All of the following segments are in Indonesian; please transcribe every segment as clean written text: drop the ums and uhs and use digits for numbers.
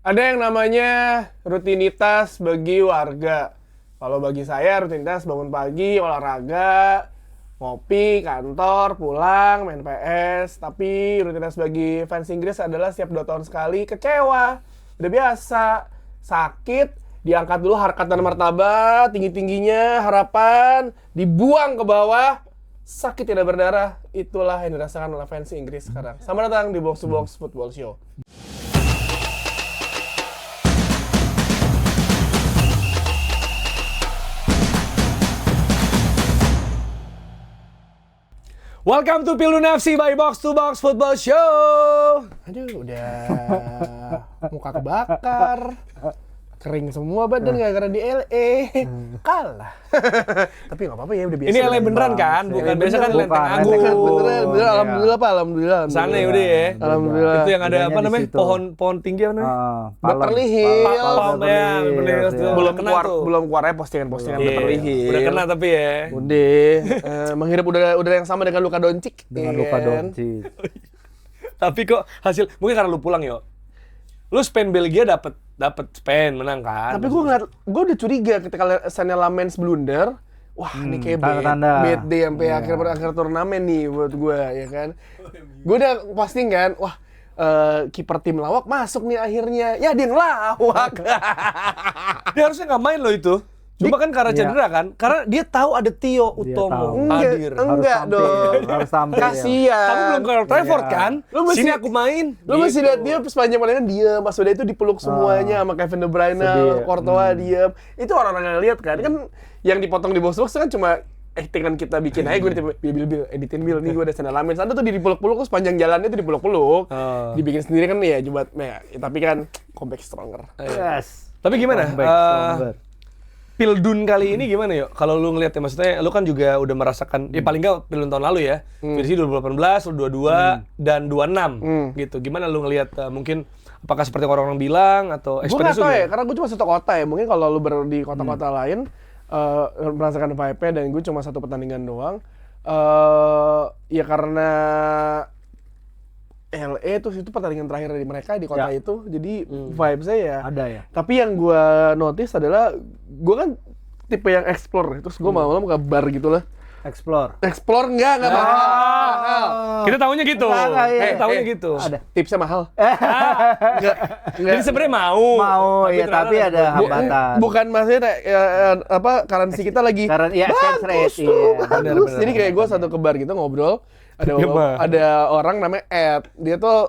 Ada yang namanya rutinitas bagi warga. Kalau bagi saya rutinitas bangun pagi, olahraga, ngopi, kantor, pulang, main PS. Tapi rutinitas bagi fans Inggris adalah setiap 2 tahun sekali kecewa. Udah biasa. Sakit, diangkat dulu harkat dan martabat, tinggi-tingginya, harapan, dibuang ke bawah. Sakit tidak berdarah, itulah yang dirasakan oleh fans Inggris sekarang. Selamat datang di Box to Box Football Show. Welcome to Pilun FC by Box to Box Football Show. Aduh, udah muka kebakar, kering semua badan gara-gara di LA. Kalah. Tapi nggak apa-apa ya, udah biasa. Ini LA beneran kan? Bukan biasa kan Lenteng Agung. Beneran. Alhamdulillah Pak, alhamdulillah. Sana ya udah ya. Alhamdulillah. Itu yang ada apa namanya? Pohon tinggi apa namanya? Beverly Hills. Palm ya, Beverly Hills. Belum keluar postingan Beverly Hills. Udah kena tapi ya. Udah menghirup udara yang sama dengan Luka Doncic. Dengan Luka Doncic. Tapi kok hasil mungkin karena lu pulang yo. Lu Spain Belgia dapat Spain menang kan? Tapi gue udah curiga ketika Sané Lamens blunder. Wah, ini kayak bad day sampai akhir turnamen nih buat gue, ya kan. Gue udah posting kan, wah kiper tim lawak masuk nih akhirnya. Ya dia ngelawak. Dia harusnya nggak main loh itu. Cuma kan karena cedera kan, karena dia tahu ada Tio Utomo hadir. Enggak dong. Harus tampil. Kasian. Kamu belum ke Old Trafford kan? Sini aku main. Lu masih lihat dia sepanjang pertandingan dia, pas udah itu dipeluk semuanya sama Kevin De Bruyne, Courtois diam. Itu orang-orang yang lihat kan yang dipotong di box kan cuma actingan kita bikin aja. Gue editin Bill nih, gue ada Sané Lamens. Ada tuh dipeluk-peluk, sepanjang jalannya tuh dipeluk-peluk. Dibikin sendiri kan ya, coba tapi kan comeback stronger. Yes. Tapi gimana? Pildun kali ini gimana yuk? Kalau lu ngeliat ya, maksudnya lu kan juga udah merasakan, ya paling nggak Pildun tahun lalu ya, versi 2018, 22, dan 26 gitu. Gimana lu ngeliat mungkin apakah seperti orang-orang bilang atau Gue nggak tahu ya, karena gue cuma satu kota ya. Mungkin kalau lu di kota-kota lain merasakan vibe-nya dan gue cuma satu pertandingan doang. Ya karena LA tuh itu pertandingan terakhir dari mereka di kota itu, jadi vibes-nya ya ada ya. Tapi yang gue notice adalah gue kan tipe yang explore, terus gue malam-malam ke bar gitu lah. Explore enggak mahal. Kita tahunya gitu. Tahunya gitu. Ada tipsnya mahal. Enggak. Jadi sebenarnya mau ya, tapi ada hambatan. Bukan maksudnya currency kita lagi bagus. Bagus. Jadi kayak gue satu ke bar gitu ngobrol. Ada orang namanya Ed, dia tuh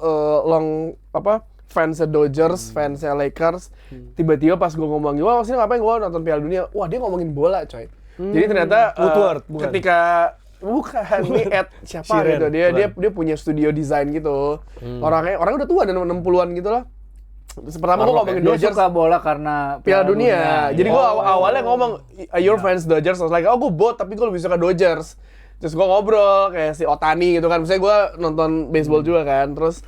fansnya Dodgers, fansnya Lakers. Tiba-tiba pas gue ngomong, wah maksudnya ngapain gue nonton Piala Dunia? Wah dia ngomongin bola coy. Jadi ternyata ketika nih Ed siapa gitu, dia punya studio desain gitu. Orangnya udah tua dan 60-an gitu lah. Pertama gue ngomongin Dodgers. Dia suka bola karena Piala Dunia. Jadi gue awalnya ngomong, your fans Dodgers, I was like, oh gue bot tapi gue lebih suka Dodgers. Terus gue ngobrol kayak si Otani gitu kan, misalnya gue nonton baseball juga kan, terus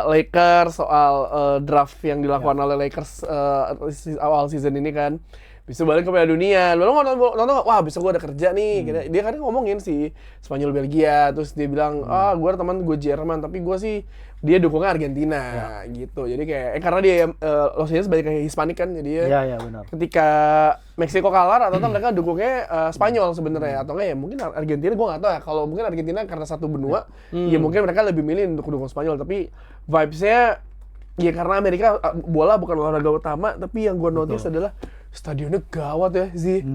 Lakers soal draft yang dilakukan oleh Lakers awal season ini kan, bisa balik ke Piala Dunia, lalu nonton, wah besok gue ada kerja nih, dia kan ngomongin si Spanyol Belgia, terus dia bilang, gue ada teman gue Jerman, tapi gue sih dia dukungnya Argentina gitu, jadi kayak karena dia Los Angeles banyak kayak Hispanik kan, jadi benar. Ketika Meksiko kalah atau mereka dukungnya Spanyol sebenarnya, atau enggak ya mungkin Argentina, gue nggak tahu ya, kalau mungkin Argentina karena satu benua, ya mungkin mereka lebih milih untuk dukung Spanyol, tapi vibes-nya ya karena Amerika bola bukan olahraga utama, tapi yang gue notice adalah stadionnya gawat ya sih.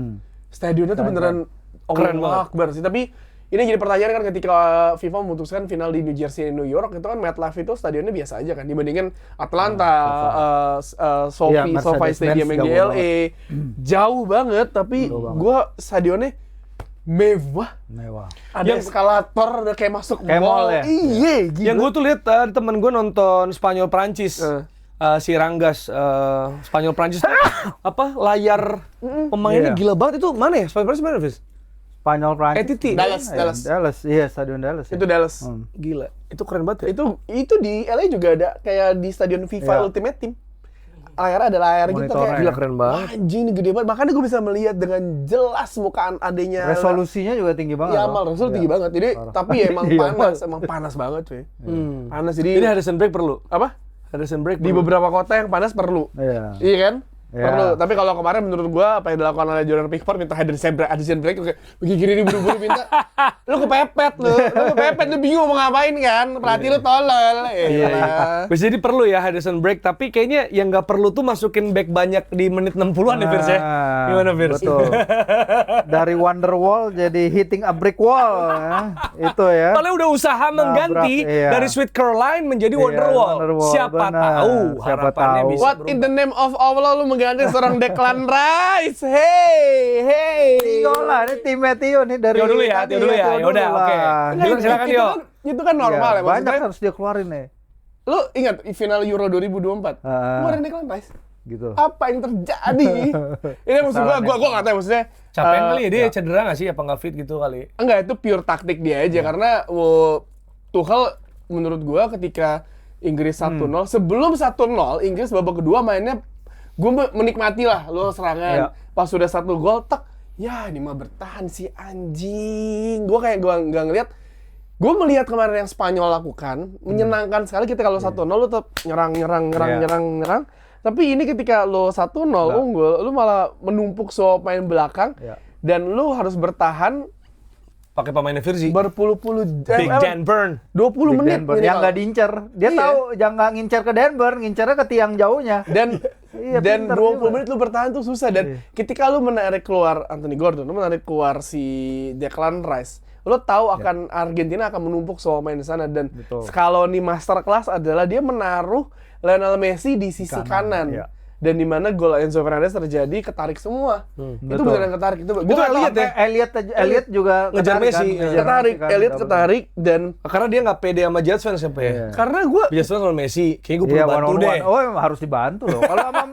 Stadionnya tuh beneran keren banget sih. Tapi ini jadi pertanyaan kan ketika FIFA memutuskan final di New Jersey New York, itu kan MetLife itu stadionnya biasa aja kan dibandingin Atlanta, SoFi Stadium yang di LA. Jauh banget, tapi gua stadionnya mewah. Ada eskalator, ada kayak masuk mall ya. Iya, gila. Yang gue tuh lihat temen gue nonton Spanyol Prancis. Si Ranggas Spanyol Prancis tuh layar pemainnya gila banget. Itu mana ya? Spanyol Prancis mana, Fis? Spanyol Prancis. Dallas. Iya, stadion Dallas. Itu Dallas. Gila. Itu keren banget ya. Itu di LA juga ada kayak di stadion FIFA Ultimate Team. Layarnya ada layar gitu kayak gila keren banget. Anjing ini gede banget. Makanya gue bisa melihat dengan jelas muka adanya. Resolusinya juga tinggi banget. Iya, resolusi tinggi banget. Jadi tapi ya emang panas banget cuy. Panas jadi. Ini Harrison Beck perlu. Apa? Harrison break Di beberapa kota yang panas perlu. Iya. Iya kan? Iya. Perlu. Tapi kalau kemarin menurut gua apa yang dilakukan oleh Jordan Pickford minta Harrison break kayak begini buru-buru minta. Lu kepepet lu bingung mau ngapain kan? Pelatih lu tolol. Iya. Bisa jadi perlu ya Harrison break, tapi kayaknya yang nggak perlu tuh masukin back banyak di menit 60-an ya Virs ya. Gimana Virs? Betul. Dari Wonderwall jadi hitting a brick wall ya. Itu ya. Soalnya udah usaha mengganti iya. dari Sweet Caroline menjadi Iya, Wonderwall. Wonderwall, Siapa benar. tahu Siapa harapannya tahu. bisa What in the name of Allah lu mengganti seorang Declan Rice? Hey. Tio lah, ini timnya Tio nih dari Tio dulu ya, tadi Tio dulu ya. Tio Yaudah, dulu oke. lah. Silakan, Tio. Itu kan normal Iya, ya banyak maksudnya. harus dia keluarin nih. Lu ingat final Euro 2024? Heeh. Kemarin Declan Rice. Gitu. Apa yang terjadi? Ini maksud gua nggak tahu maksudnya. Capean kali ya dia cedera nggak sih? Apa nggak fit gitu kali? Enggak, itu pure taktik dia aja karena Tuchel menurut gua ketika Inggris 1-0 sebelum 1-0 Inggris babak kedua mainnya gua menikmati lah lo serangan. Iya. Pas sudah 1 gol tak ya ini mah bertahan si anjing. Gua nggak ngelihat. Gua melihat kemarin yang Spanyol lakukan menyenangkan sekali ketika lo 1-0 lo tetap nyerang. Tapi ini ketika lo 1-0 unggul, lo malah menumpuk semua pemain belakang dan lo harus bertahan Pakai pemainnya Virzi. berpuluh-puluh Big Dan Burn. 20 menit Denver yang nggak diincer. Dia Iya. tahu jangan ngincer ke Denver, ngincernya ke tiang jauhnya. dan Iya, dan pinter 20 juga. menit lu bertahan tuh susah dan ketika lu menarik keluar Anthony Gordon, lu menarik keluar si Declan Rice, lu tahu akan Argentina akan menumpuk semua main di sana dan Betul. Scaloni masterclass adalah dia menaruh Lionel Messi di sisi kanan. iya. Dan di mana gol Enzo Fernandez terjadi ketarik semua. Itu Betul. beneran ketarik itu. Itu Gua Elliot ya? Elliot juga Ngejar ketarik Messi, kan, iya. ketarik, kan, Elliot dapat. ketarik dan Karena dia nggak pede sama Jets fans siapa ya? Iya. karena gua Jets fans sama Messi, kayaknya gue Iya, perlu bantu one on deh. one. Oh, emang harus dibantu loh.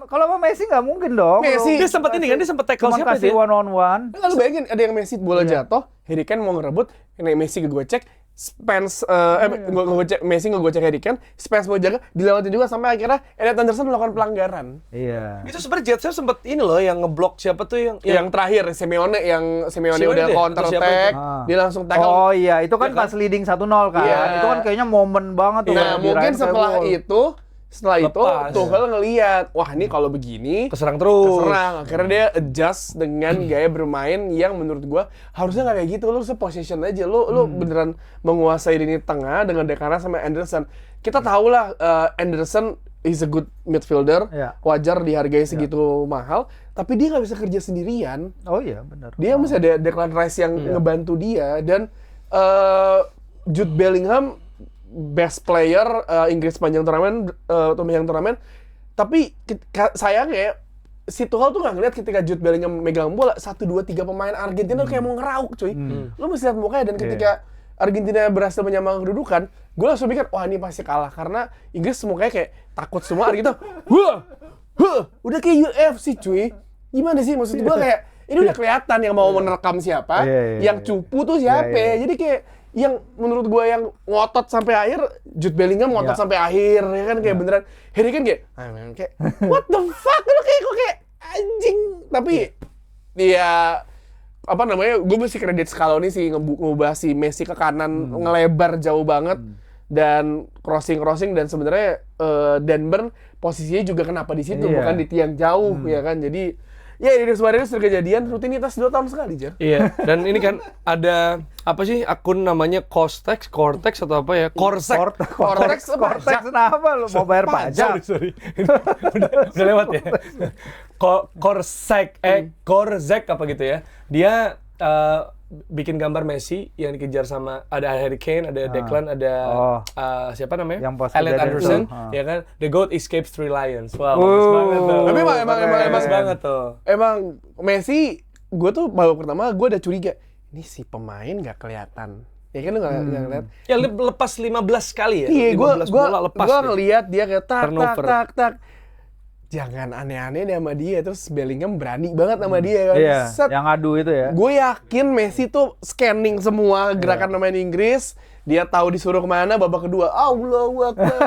Kalau sama Messi nggak mungkin dong. Messi, Dia sempat ini kan, dia sempat tackle Cuma siapa kasih sih? one on one. Nggak, lu bayangin ada yang Messi bola jatuh, Harry Kane mau ngerebut, ini Messi ngegocek, Spence, Messi ngegocek Harry Kane, Spence mau jaga, dilewatin juga sampai akhirnya Elliot Anderson melakukan pelanggaran. Iya. Itu sebenarnya Jets sempat ini loh yang ngeblok siapa tuh yang Terakhir Simeone Simeone udah deh, counter atau siapa attack, itu? Ah. dia langsung tackle. Oh iya, itu kan Iya kan? pas leading 1-0 kan. Iya. Itu kan kayaknya momen banget tuh. Nah, mungkin diraih setelah kayak gol. setelah itu Lepas. Tuchel ngelihat, wah ini kalau begini keserang terus. keserang. Akhirnya dia adjust dengan gaya bermain yang menurut gua harusnya nggak kayak gitu. Lu se-possession aja. Lu beneran menguasai lini tengah dengan Declan Rice sama Anderson. Kita tahu lah Anderson is a good midfielder. Iya. Wajar dihargai segitu mahal. Tapi dia nggak bisa kerja sendirian. Oh iya, benar. Dia mesti ada Declan Rice yang ngebantu dia dan Jude Bellingham best player Inggris sepanjang turnamen. Tapi sayangnya si Tuchel tuh nggak ngeliat ketika Jude Bellingham megang bola 1, 2, 3 pemain Argentina kayak mau ngerauk cuy. Lu mesti lihat mukanya dan ketika Argentina berhasil menyamakan kedudukan, gue langsung mikir wah ini pasti kalah karena Inggris mukanya kayak takut semua Argentina. Udah kayak UFC cuy. Gimana sih maksud gue kayak ini udah kelihatan yang mau menerkam siapa, yang cupu tuh siapa. Jadi kayak yang menurut gue yang ngotot sampai akhir, Jude Bellingham ngotot sampai akhir, ya kan kayak beneran. Harry kan kayak what the fuck, lu kayak anjing. Tapi dia apa namanya, gue mesti kredit Scaloni sih ngubah si Messi ke kanan ngelebar jauh banget dan crossing dan sebenarnya Dan Burn posisinya juga kenapa di situ bukan di tiang jauh ya kan. Jadi ya ini sebenarnya sudah kejadian rutinitas 2 tahun sekali, Jar. Iya, dan ini kan ada apa sih akun namanya Cortex atau apa ya? Cortex Cortex kenapa lu mau bayar pajak? Sorry. udah lewat ya. Korzek apa gitu ya. Dia bikin gambar Messi yang dikejar sama ada Harry Kane, ada Declan, ada siapa namanya? Yang pas Elliot kejadian Anderson, itu. ya kan? The goat escapes 3 lions. Wow, bagus banget tuh. Tapi emang bagus banget tuh. Emang Messi, gue tuh babak pertama gue udah curiga, ini si pemain nggak kelihatan. Ya kan lu nggak ngeliat? Ya lepas 15 kali ya. Iya, 15 bola lepas. gue dia. ngeliat dia kayak Turnover. tak. Jangan aneh-aneh deh sama dia. Terus Bellingham berani banget sama dia kan. Iya, Set. yang adu itu ya. Gue yakin Messi tuh scanning semua gerakan pemain Inggris. Dia tahu disuruh kemana babak kedua. Allahu Akbar.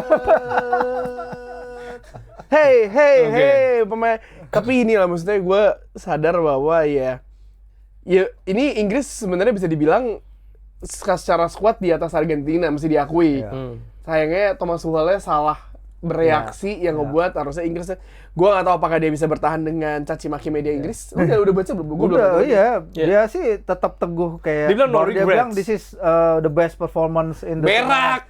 Hey, pemain. Tapi inilah maksudnya gue sadar bahwa ya ini Inggris sebenarnya bisa dibilang secara squad di atas Argentina, mesti diakui. Sayangnya Thomas Tuchel salah bereaksi yang ngebuat harusnya Inggris. Gue nggak tahu apakah dia bisa bertahan dengan caci maki media Inggris. Udah baca belum? Gue belum. Iya, dia sih tetap teguh kayak Dia bilang no dia regrets. bilang this is the best performance in the Berak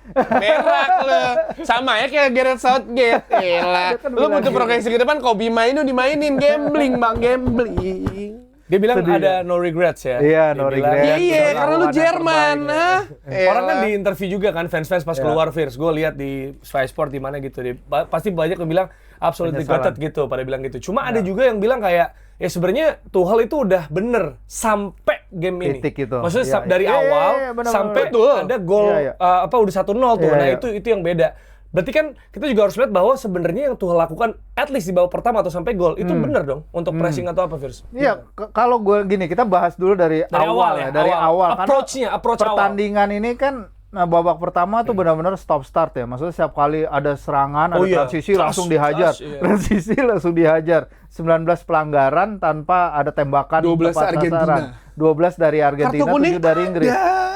lo. Sama ya kayak Gareth Southgate. Elah. Dia kan Lu bilang butuh gitu. progresi ke depan, Kobe main lu dimainin gambling, Bang, gambling. Dia bilang Sedih, ada no regrets ya. Iya, Dia no bilang, regrets. Iya, Lawan karena lu yang Jerman, terbaik, ah. Orang kan di interview juga kan fans-fans pas keluar Fierce. Gue lihat di Sky Sport di mana gitu. Pasti banyak yang bilang absolutely Penyesalan. gutted gitu pada bilang gitu. Cuma ada juga yang bilang kayak ya sebenarnya Tuchel itu udah bener sampai game ini. Titik itu. Maksudnya Iya, dari iya. awal Iya, benar, sampai benar. ada gol Iya, iya. udah 1-0 tuh. Iya, Nah, iya. itu yang beda. Berarti kan kita juga harus lihat bahwa sebenarnya yang Tuchel lakukan at least di babak pertama atau sampai gol itu bener dong untuk pressing atau apa Fierce? Iya, kalau gue gini, kita bahas dulu dari awal ya, dari awal. Karena Approach awal. pertandingan ini kan babak pertama tuh benar-benar stop start ya. Maksudnya setiap kali ada serangan, ada transisi langsung dihajar. iya. Transisi langsung dihajar. 19 pelanggaran tanpa ada tembakan 12 tepat Argentina. sasaran. 12 dari Argentina, Kartu kuning 7 dari Inggris. ada.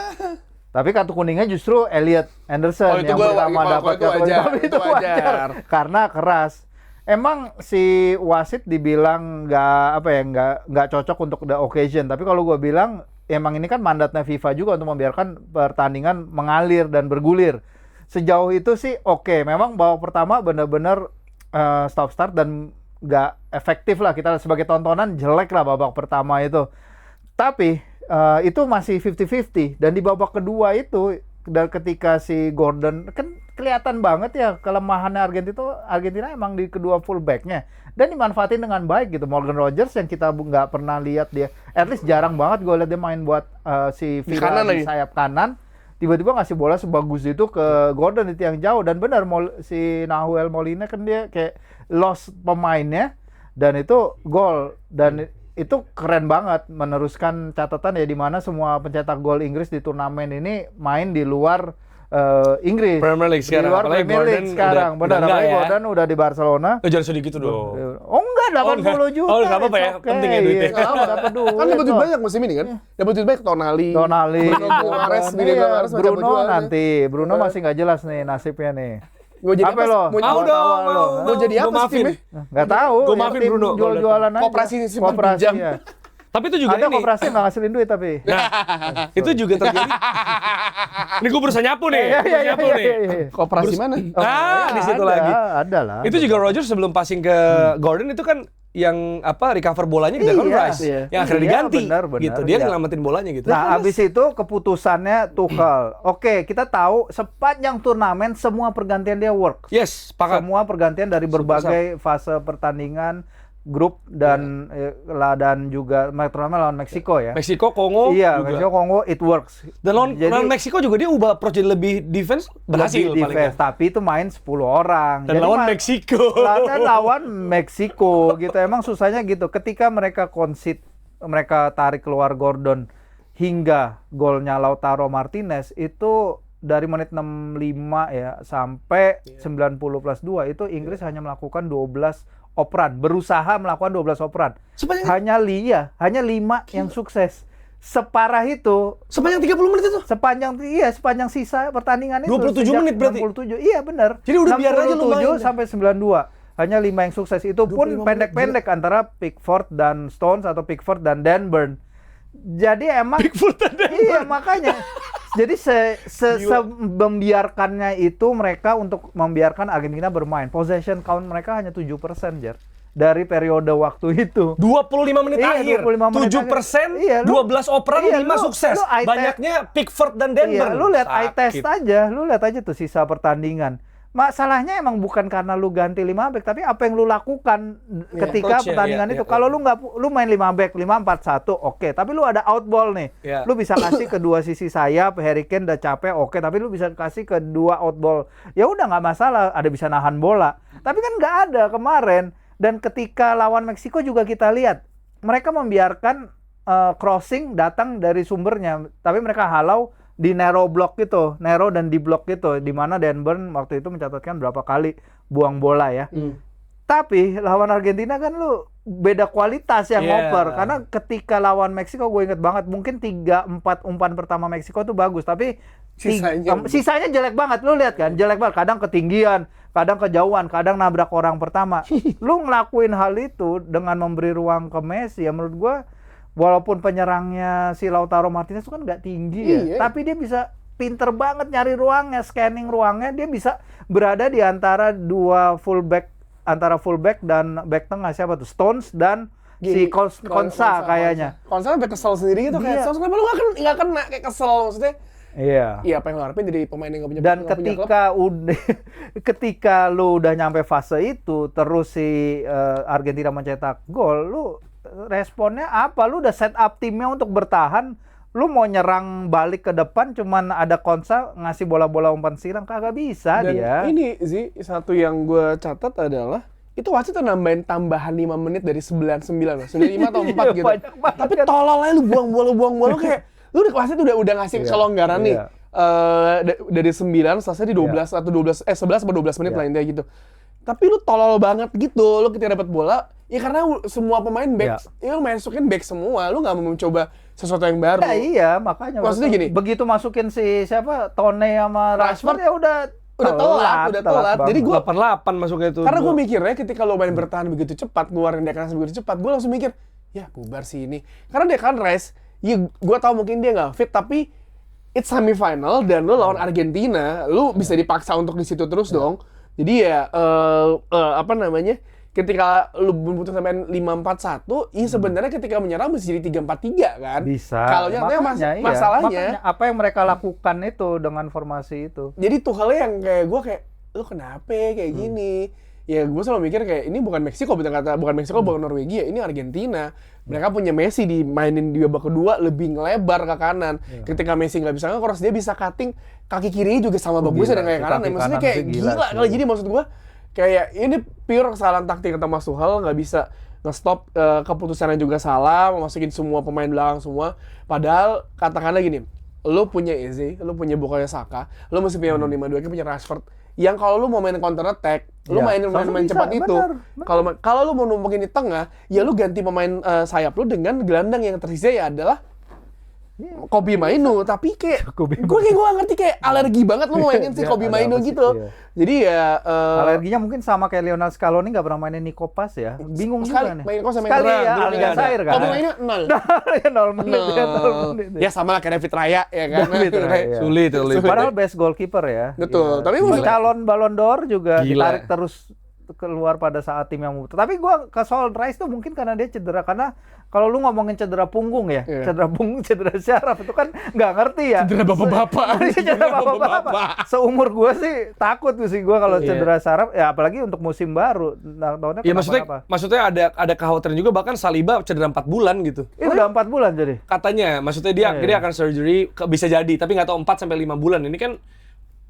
Tapi kartu kuningnya justru Elliot Anderson Oh, itu yang gua- pertama kalau dapat itu kartu kuning. wajar, Tapi itu itu wajar wajar. karena keras. Emang si wasit dibilang nggak cocok untuk the occasion. Tapi kalau gua bilang emang ini kan mandatnya FIFA juga untuk membiarkan pertandingan mengalir dan bergulir. Sejauh itu sih oke. Memang babak pertama benar-benar stop start dan nggak efektif lah, kita sebagai tontonan jelek lah babak pertama itu. Tapi itu masih 50-50 dan di babak kedua itu dan ketika si Gordon kan kelihatan banget ya kelemahannya Argentina emang di kedua fullbacknya dan dimanfaatin dengan baik gitu. Morgan Rogers yang kita nggak pernah lihat dia, at least jarang banget gue lihat dia main buat si Di Villa kanan di lagi. sayap kanan, tiba-tiba ngasih bola sebagus itu ke Gordon di tiang jauh dan benar si Nahuel Molina kan dia kayak lost pemainnya dan itu gol dan itu keren banget meneruskan catatan ya di mana semua pencetak gol Inggris di turnamen ini main di luar Inggris. Premier League Di sekarang. luar Apalagi Premier League Gordon sekarang. udah Benar, enggak apalagi ya. Gordon udah di Barcelona. Jangan sedih gitu dong. Oh enggak, 80 juta. Oh, nggak apa-apa ya, it's okay. penting ya duitnya. Iya, dapat duit. Kan dapat duit kok. banyak musim ini kan? Dapat duit banyak Tonali. Tonali, Bruno Guimaraes, William iya, Guimaraes macam Bruno baju nanti. Bruno masih nggak jelas nih nasibnya nih. Mau jadi Apa apa? lo? Mau Mau Mau dong, tahu lo. Mau jadi Gua apa sih maafin. timnya? Nggak tahu. Gua ya, maafin tim Bruno kalau jual-jualan aja. Koperasi simpan Koperasi pinjam. ya. Tapi itu juga Ada ini. koperasi nggak ngasilin duit tapi. Nah, itu juga terjadi. Ini gue berusaha nyapu nih. Iya, berusaha nyapu nih. Koperasi mana? Nah, di situ Ada, lagi. Ada lah. Itu juga Rodgers sebelum passing ke Gordon itu kan yang recover bolanya di Declan Iya, Rice. iya. Yang akhirnya Iya, diganti benar, gitu. Dia iya. nyelamatin bolanya gitu. Nah, abis itu keputusannya Tuchel. Oke, kita tahu sepanjang turnamen semua pergantian dia work. Yes, sepakat. Semua pergantian dari berbagai fase pertandingan, grup dan juga turnamen lawan Meksiko ya. Meksiko, Kongo Iya, juga. Meksiko, Kongo, it works. Dan lawan Jadi, Meksiko juga dia ubah approach jadi lebih defense berhasil lebih paling defense, nggak. tapi itu main 10 orang. Dan Jadi lawan Meksiko. lawan Meksiko gitu. Emang susahnya gitu. Ketika mereka concede, mereka tarik keluar Gordon hingga golnya Lautaro Martinez itu dari menit 65 ya sampai 90+2 itu Inggris hanya melakukan 12 operan, berusaha melakukan 12 operan. Sepanjang 5 yang sukses. Separah itu sepanjang 30 menit itu. sepanjang sisa pertandingan itu 27 sejak menit berarti? 67. Iya benar. Jadi udah biar aja lu main. 67 sampai 92. Hanya 5 yang sukses. Itu pun 25 menit, pendek-pendek antara Pickford dan Stones atau Pickford dan Dan Burn. Jadi emang Pickford dan Dan iya makanya. Jadi membiarkannya itu mereka untuk membiarkan Argentina bermain. Possession count mereka hanya 7%, Jer. Dari periode waktu itu. 25 menit Iya, akhir. 25 menit 7%, akhir. Iya, lu- 12 operan, iya, 5 lu- sukses. lu eye Banyaknya Pickford dan Denver. Iya, lu lihat eye test Sakit. aja, lu lihat aja tuh sisa pertandingan. Masalahnya emang bukan karena lu ganti 5 back, tapi apa yang lu lakukan ketika approach-nya, pertandingan iya, itu. iya, Kalau lu nggak, lu main 5 back, 5-4-1, oke. Tapi lu ada outball nih. Iya. Lu bisa kasih ke dua sisi sayap, Harry Kane udah capek, oke. Tapi lu bisa kasih ke dua outball. Ya udah nggak masalah, ada bisa nahan bola. Tapi kan nggak ada kemarin. Dan ketika lawan Meksiko juga kita lihat, mereka membiarkan crossing datang dari sumbernya. Tapi mereka halau di narrow block gitu, narrow dan di block gitu, di mana Dan Burn waktu itu mencatatkan berapa kali buang bola ya. Tapi lawan Argentina kan lu beda kualitas yang Yeah. ngoper. Karena ketika lawan Meksiko gue inget banget, mungkin 3-4 umpan pertama Meksiko tuh bagus, tapi Sisanya sisanya jelek banget. Lu lihat kan, jelek banget. Kadang ketinggian, kadang kejauhan, kadang nabrak orang pertama. Lu ngelakuin hal itu dengan memberi ruang ke Messi, ya menurut gua walaupun penyerangnya si Lautaro Martinez itu kan nggak tinggi ya, Iya. tapi dia bisa pinter banget nyari ruangnya, scanning ruangnya, dia bisa berada di antara antara fullback dan back tengah, siapa tuh? Stones dan si Konsa kayaknya. Konsa sampai kesel sendiri gitu kayak, Iya. kenapa lu nggak kena kayak kesel maksudnya? Iya. Iya, apa yang lu harapin jadi pemain yang nggak punya Dan nggak punya klub? ketika lu udah nyampe fase itu, terus si Argentina mencetak gol, lu responnya apa? Lu udah set up timnya untuk bertahan, lu mau nyerang balik ke depan, cuman ada Konsa ngasih bola-bola umpan silang, kagak bisa Dan dia. ini sih satu yang gue catat adalah itu wasit tuh nambahin tambahan 5 menit dari 99 loh. 95 atau 4 gitu. Banyak banget Tapi kan. tolol aja lu buang bola kayak lu wasit udah ngasih Iya, kelonggaran nih. iya. Dari 9 selesai di 12 atau 12 11 atau 12 menit Iya. lah intinya gitu. Tapi lu tolol banget gitu. Lu ketika dapat bola, ya karena semua pemain back, ya lu masukin back semua. Lu nggak mau mencoba sesuatu yang baru. Ya, iya, makanya Maksudnya waktu gini. begitu masukin si siapa Tone sama Rashford ya udah Udah telat. Jadi banget. 88 masuknya itu. Karena gue mikirnya ketika lo main bertahan begitu cepat, ngeluarin Declan Rice begitu cepat, gue langsung mikir, ya bubar sih ini. Karena Declan Rice, ya gue tahu mungkin dia nggak fit, tapi it's semifinal dan lo lawan Argentina, lo bisa dipaksa untuk di situ terus dong. Jadi ya apa namanya? Ketika lu membutuhkan main 5-4-1, ya sebenarnya ketika menyerang mesti jadi 3-4-3 kan? Bisa. Kalau nyatanya Makanya, iya. masalahnya, Makanya apa yang mereka lakukan itu dengan formasi itu. jadi Tuchel yang kayak gue kayak, lu kenapa kayak gini? Ya gue selalu mikir kayak, ini bukan Meksiko, bukan Meksiko, bukan Norwegia, ini Argentina. Mereka punya Messi dimainin di babak kedua lebih ngelebar ke kanan. Ketika Messi nggak bisa nge-cross, dia bisa cutting kaki kirinya juga sama bagusnya gila dengan kayak sih, kanan. kaki Ya, maksudnya kanan kayak sih gila gila sih. kali. Jadi maksud gue kayak ini pure kesalahan taktik kata Mas Tuchel, nggak bisa nge-stop, keputusannya juga salah, masukin semua pemain belakang semua. Padahal katakanlah gini, lu punya Eze, lu punya Bukayo Saka, lu masih punya 5-2, punya Rashford. Yang kalau lu mau main counter attack, lu Iya, main bisa, cepat itu. benar. Kalau lu mau numpukin di tengah, ya lu ganti pemain sayap lu dengan gelandang yang tersisa ya adalah Kobe Mainu. Tapi kayak gue gak ngerti, kayak alergi banget lu mainin si Dia Kobe ada Mainu apa sih? gitu. Iya. Jadi ya Alerginya mungkin sama kayak Lionel Scaloni nggak pernah mainin Nico Paz ya. Bingung sekali juga nih. main kok sama Sekali yang ya, belum alias ada. air kan. Kobe Mainu 0. Ya 0 menit ya, 0 menit. Ya sama lah kayak David Raya ya kan. David Raya, iya. Sulit. Padahal best goalkeeper ya. Betul. Iya. Tapi calon Ballon d'Or juga Gila. ditarik terus keluar pada saat tim yang membutuhkan. Tapi gua ke soal Rice tuh mungkin karena dia cedera, karena kalau lu ngomongin cedera punggung ya, Iya. cedera punggung, cedera syaraf itu kan nggak ngerti ya. Cedera bapak-bapak. Iya, cedera bapak-bapak. Seumur gua sih takut tuh sih gua kalau Iya. cedera syaraf, ya apalagi untuk musim baru. Nah, tahunnya Ya kenapa-napa. maksudnya ada kekhawatiran juga, bahkan Saliba cedera 4 bulan gitu. Udah 4 bulan jadi. Katanya, maksudnya Iya. dia akan surgery, bisa jadi, tapi nggak tahu 4 sampai 5 bulan. Ini kan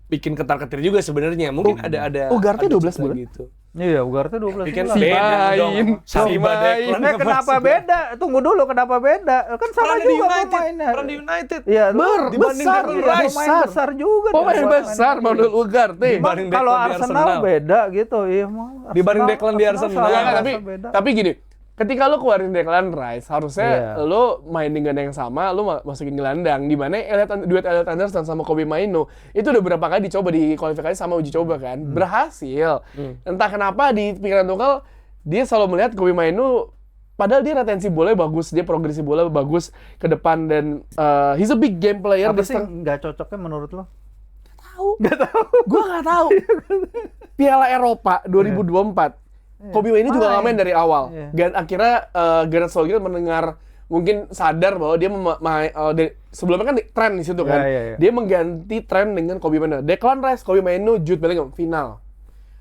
bikin ketar-ketir juga sebenarnya. Mungkin ada Ugarte ada 12 cerita bulan? gitu. Iya, Ugarte 12 Tapi kan bulan. beda dong. Main. Saliba Main. Declan Kenapa beda? Tunggu dulu, kenapa beda? Kan sama Peran di juga United, pemainnya. peran di United. Iya, dibanding besar, Declan iya, Rice. pemain besar juga. Pemain dia. besar Manuel Ugarte. Dibanding Kalau Declan di Arsenal Arsenal. beda gitu, iya. Dibanding Declan di Arsenal. salah Enggak, merasa beda. tapi gini, ketika lo keluarin Declan Rice, harusnya Iya. lo main dengan yang sama, lo masukin gelandang. Di mana duet Elliot Anderson sama Kobe Mainu itu udah berapa kali dicoba di kualifikasi sama uji coba kan, berhasil. Entah kenapa di pikiran Tuchel dia selalu melihat Kobe Mainu, padahal dia retensi bola bagus, dia progresi bola bagus ke depan, dan he's a big game player. Apa sih nggak cocoknya menurut lo? Gue nggak tahu. Piala Eropa 2024, Kobe Mainu juga nggak main dari awal. Iya. Dan akhirnya Gareth Southgate mendengar, mungkin sadar bahwa dia sebelumnya kan tren di situ kan. Iya. Dia mengganti tren dengan Kobe Mainu. Declan Rice, Kobe Mainu, Jude Bellingham final.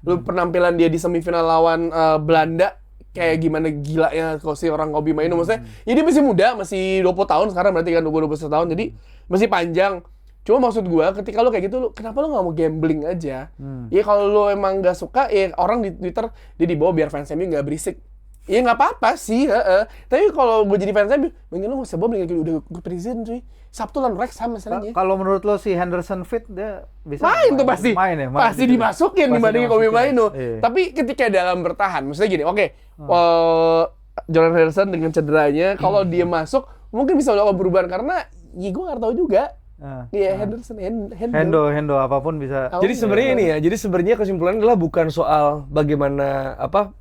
Lu penampilan dia di semifinal lawan Belanda kayak gimana gilanya kalau si orang Kobe Mainu, maksudnya ya dia masih muda, masih 20 tahun sekarang, berarti kan 21 tahun, jadi masih panjang. Cuma maksud gua ketika lu kayak gitu, kenapa lu nggak mau gambling aja? Ya kalau lu emang nggak suka, ya orang di Twitter dia dibawa biar fans MU nggak berisik. Ya nggak apa-apa sih, tapi kalau gue jadi fans MU, mending lu nggak usah bawa, mending udah gue presiden cuy. Sabtu lawan Wrexham masalahnya. Kalau menurut lo si Henderson fit, dia bisa Main tuh pasti. Main ya, main pasti gitu. dimasukin Pasti dibandingin Kobe dimasukin. Mainu. Iya. Tapi ketika dalam bertahan, maksudnya gini, oke, Jordan Henderson dengan cederanya, kalau dia masuk mungkin bisa melakukan perubahan, karena ya gue nggak tahu juga. Iya, Henderson, Hendo apapun bisa. Jadi sebenarnya ini ya, jadi sebenarnya kesimpulannya adalah bukan soal bagaimana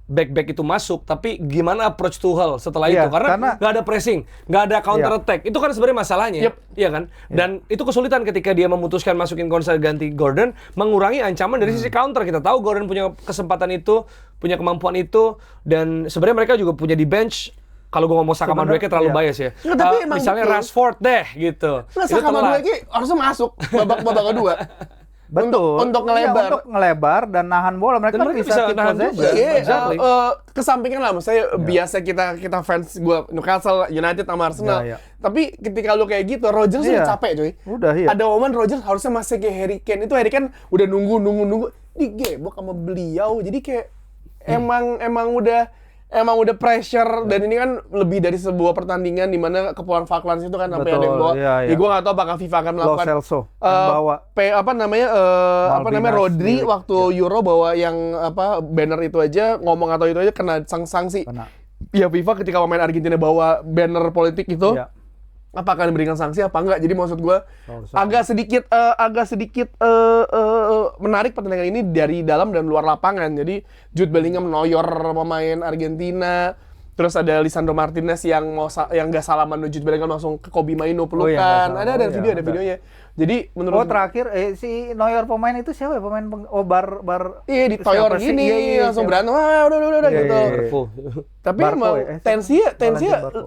back itu masuk, tapi gimana approach Tuchel setelah itu. Karena nggak ada pressing, nggak ada counter attack. Itu kan sebenarnya masalahnya, iya kan? Dan itu kesulitan ketika dia memutuskan masukin Konsa ganti Gordon, mengurangi ancaman dari sisi counter. Kita tahu Gordon punya kesempatan itu, punya kemampuan itu, dan sebenarnya mereka juga punya di bench. Kalau gue ngomong Saka Madueke terlalu bias ya. Tapi misalnya Rashford deh gitu. Saka Madueke harusnya masuk babak kedua. Betul. Untuk ngelebar. Iya, untuk ngelebar dan nahan bola. Mereka bisa keep possession. Iya, kesampingan lah. Maksudnya biasa kita fans gue Newcastle, United sama Arsenal. Tapi ketika lu kayak gitu, Rodgers udah capek coy. Udah, iya. Ada momen Rodgers harusnya masih kayak Harry Kane. Itu Harry Kane udah nunggu. Digebok sama beliau. Jadi kayak emang udah pressure, dan ini kan lebih dari sebuah pertandingan di mana Kepulauan Falklands itu kan sampai ada yang bawa. Ya gue nggak tahu apakah FIFA akan melakukan bawa Rodri waktu Euro bawa yang banner itu aja, ngomong atau itu aja kena sanksi. Ya FIFA ketika pemain Argentina bawa banner politik itu, apakah diberikan sanksi apa enggak? Jadi maksud gue agak sedikit menarik pertandingan ini dari dalam dan luar lapangan. Jadi Jude Bellingham noyor pemain Argentina, terus ada Lisandro Martinez yang nggak salaman Jude Bellingham langsung ke Kobe Mainoo pelukan. Ada videonya. Jadi menurut terakhir si Neuer pemain itu siapa ya? Bar ditoyor gini langsung berantem. Udah gitu. Tapi emang tensinya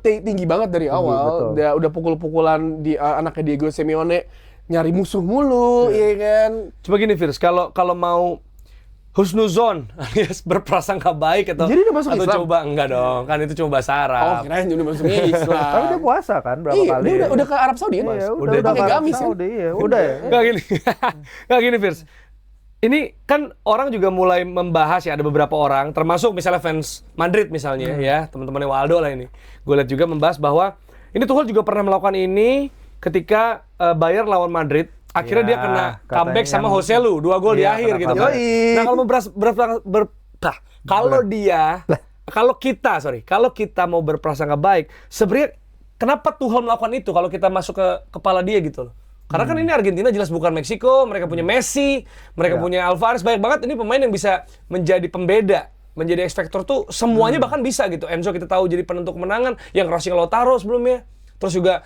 tinggi banget dari awal. Udah pukul-pukulan di anaknya Diego Simeone, nyari musuh mulu, iya kan. Coba gini Firs, kalau mau husnuzon alias berprasangka baik atau jadi dia masuk atau Islam? Coba enggak dong, kan itu cuma bahasa Arab. Oh, kirain udah masuk Islam. Tapi dia puasa kan berapa kali? Dia udah ke Arab Saudi kan, Mas? Udah pakai gamis kan? Udah ya. Enggak gini Firs. Ini kan orang juga mulai membahas ya, ada beberapa orang, termasuk misalnya fans Madrid misalnya ya, teman-temannya Waldo lah ini. Gue lihat juga membahas bahwa ini Tuchel juga pernah melakukan ini ketika Bayern lawan Madrid. Akhirnya dia kena comeback sama Joselu, 2 gol di akhir gitu kan. Nah, kalau kita mau berprasangka baik, sebenarnya kenapa Tuchel melakukan itu kalau kita masuk ke kepala dia gitu loh. Karena kan ini Argentina jelas bukan Meksiko, mereka punya Messi, mereka punya Alvarez, banyak banget ini pemain yang bisa menjadi pembeda, menjadi X Factor tuh semuanya bahkan bisa gitu. Enzo kita tahu jadi penentu kemenangan, yang Rossi Lautaro sebelumnya. Terus juga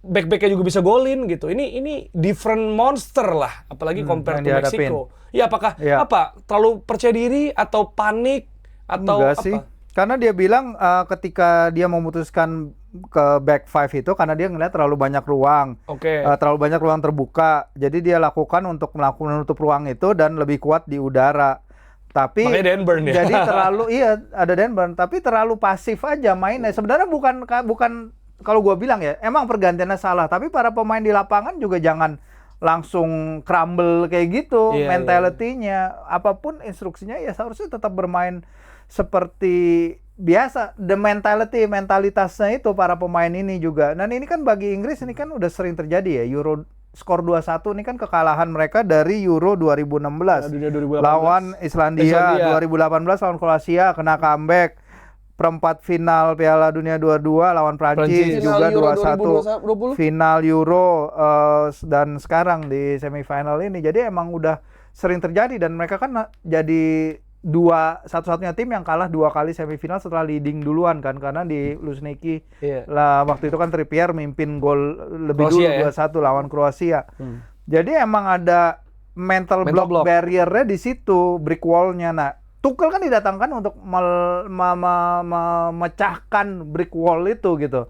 back-backnya juga bisa golin gitu. Ini different monster lah, apalagi compare to Meksiko. Ya apakah terlalu percaya diri atau panik atau enggak sih? Karena dia bilang ketika dia memutuskan ke back 5 itu karena dia ngeliat terlalu banyak ruang. Terlalu banyak ruang terbuka. Jadi dia lakukan untuk menutup ruang itu dan lebih kuat di udara. Tapi makanya Dan Burn ya. Jadi terlalu ada Dan Burn, tapi terlalu pasif aja mainnya. Sebenarnya bukan kalau gue bilang ya, emang pergantiannya salah, tapi para pemain di lapangan juga jangan langsung crumble kayak gitu, mentality-nya. Apapun instruksinya ya seharusnya tetap bermain seperti biasa. The mentalitasnya itu para pemain ini juga. Dan ini kan bagi Inggris ini kan udah sering terjadi ya, Euro skor 2-1 ini kan kekalahan mereka dari Euro 2016. Lawan Islandia, 2018 lawan Kroasia kena comeback. Perempat final Piala Dunia 22 lawan Prancis juga 2-1 final Euro dan sekarang di semifinal ini. Jadi emang udah sering terjadi dan mereka kan jadi satu-satunya tim yang kalah 2 kali semifinal setelah leading duluan kan, karena di Luzhniki lah waktu itu kan Trippier mimpin gol lebih Kroasia, dulu 2-1 lawan Kroasia. Jadi emang ada mental block barrier-nya di situ, brick wall-nya. Nah, Tuchel kan didatangkan untuk memecahkan brick wall itu gitu.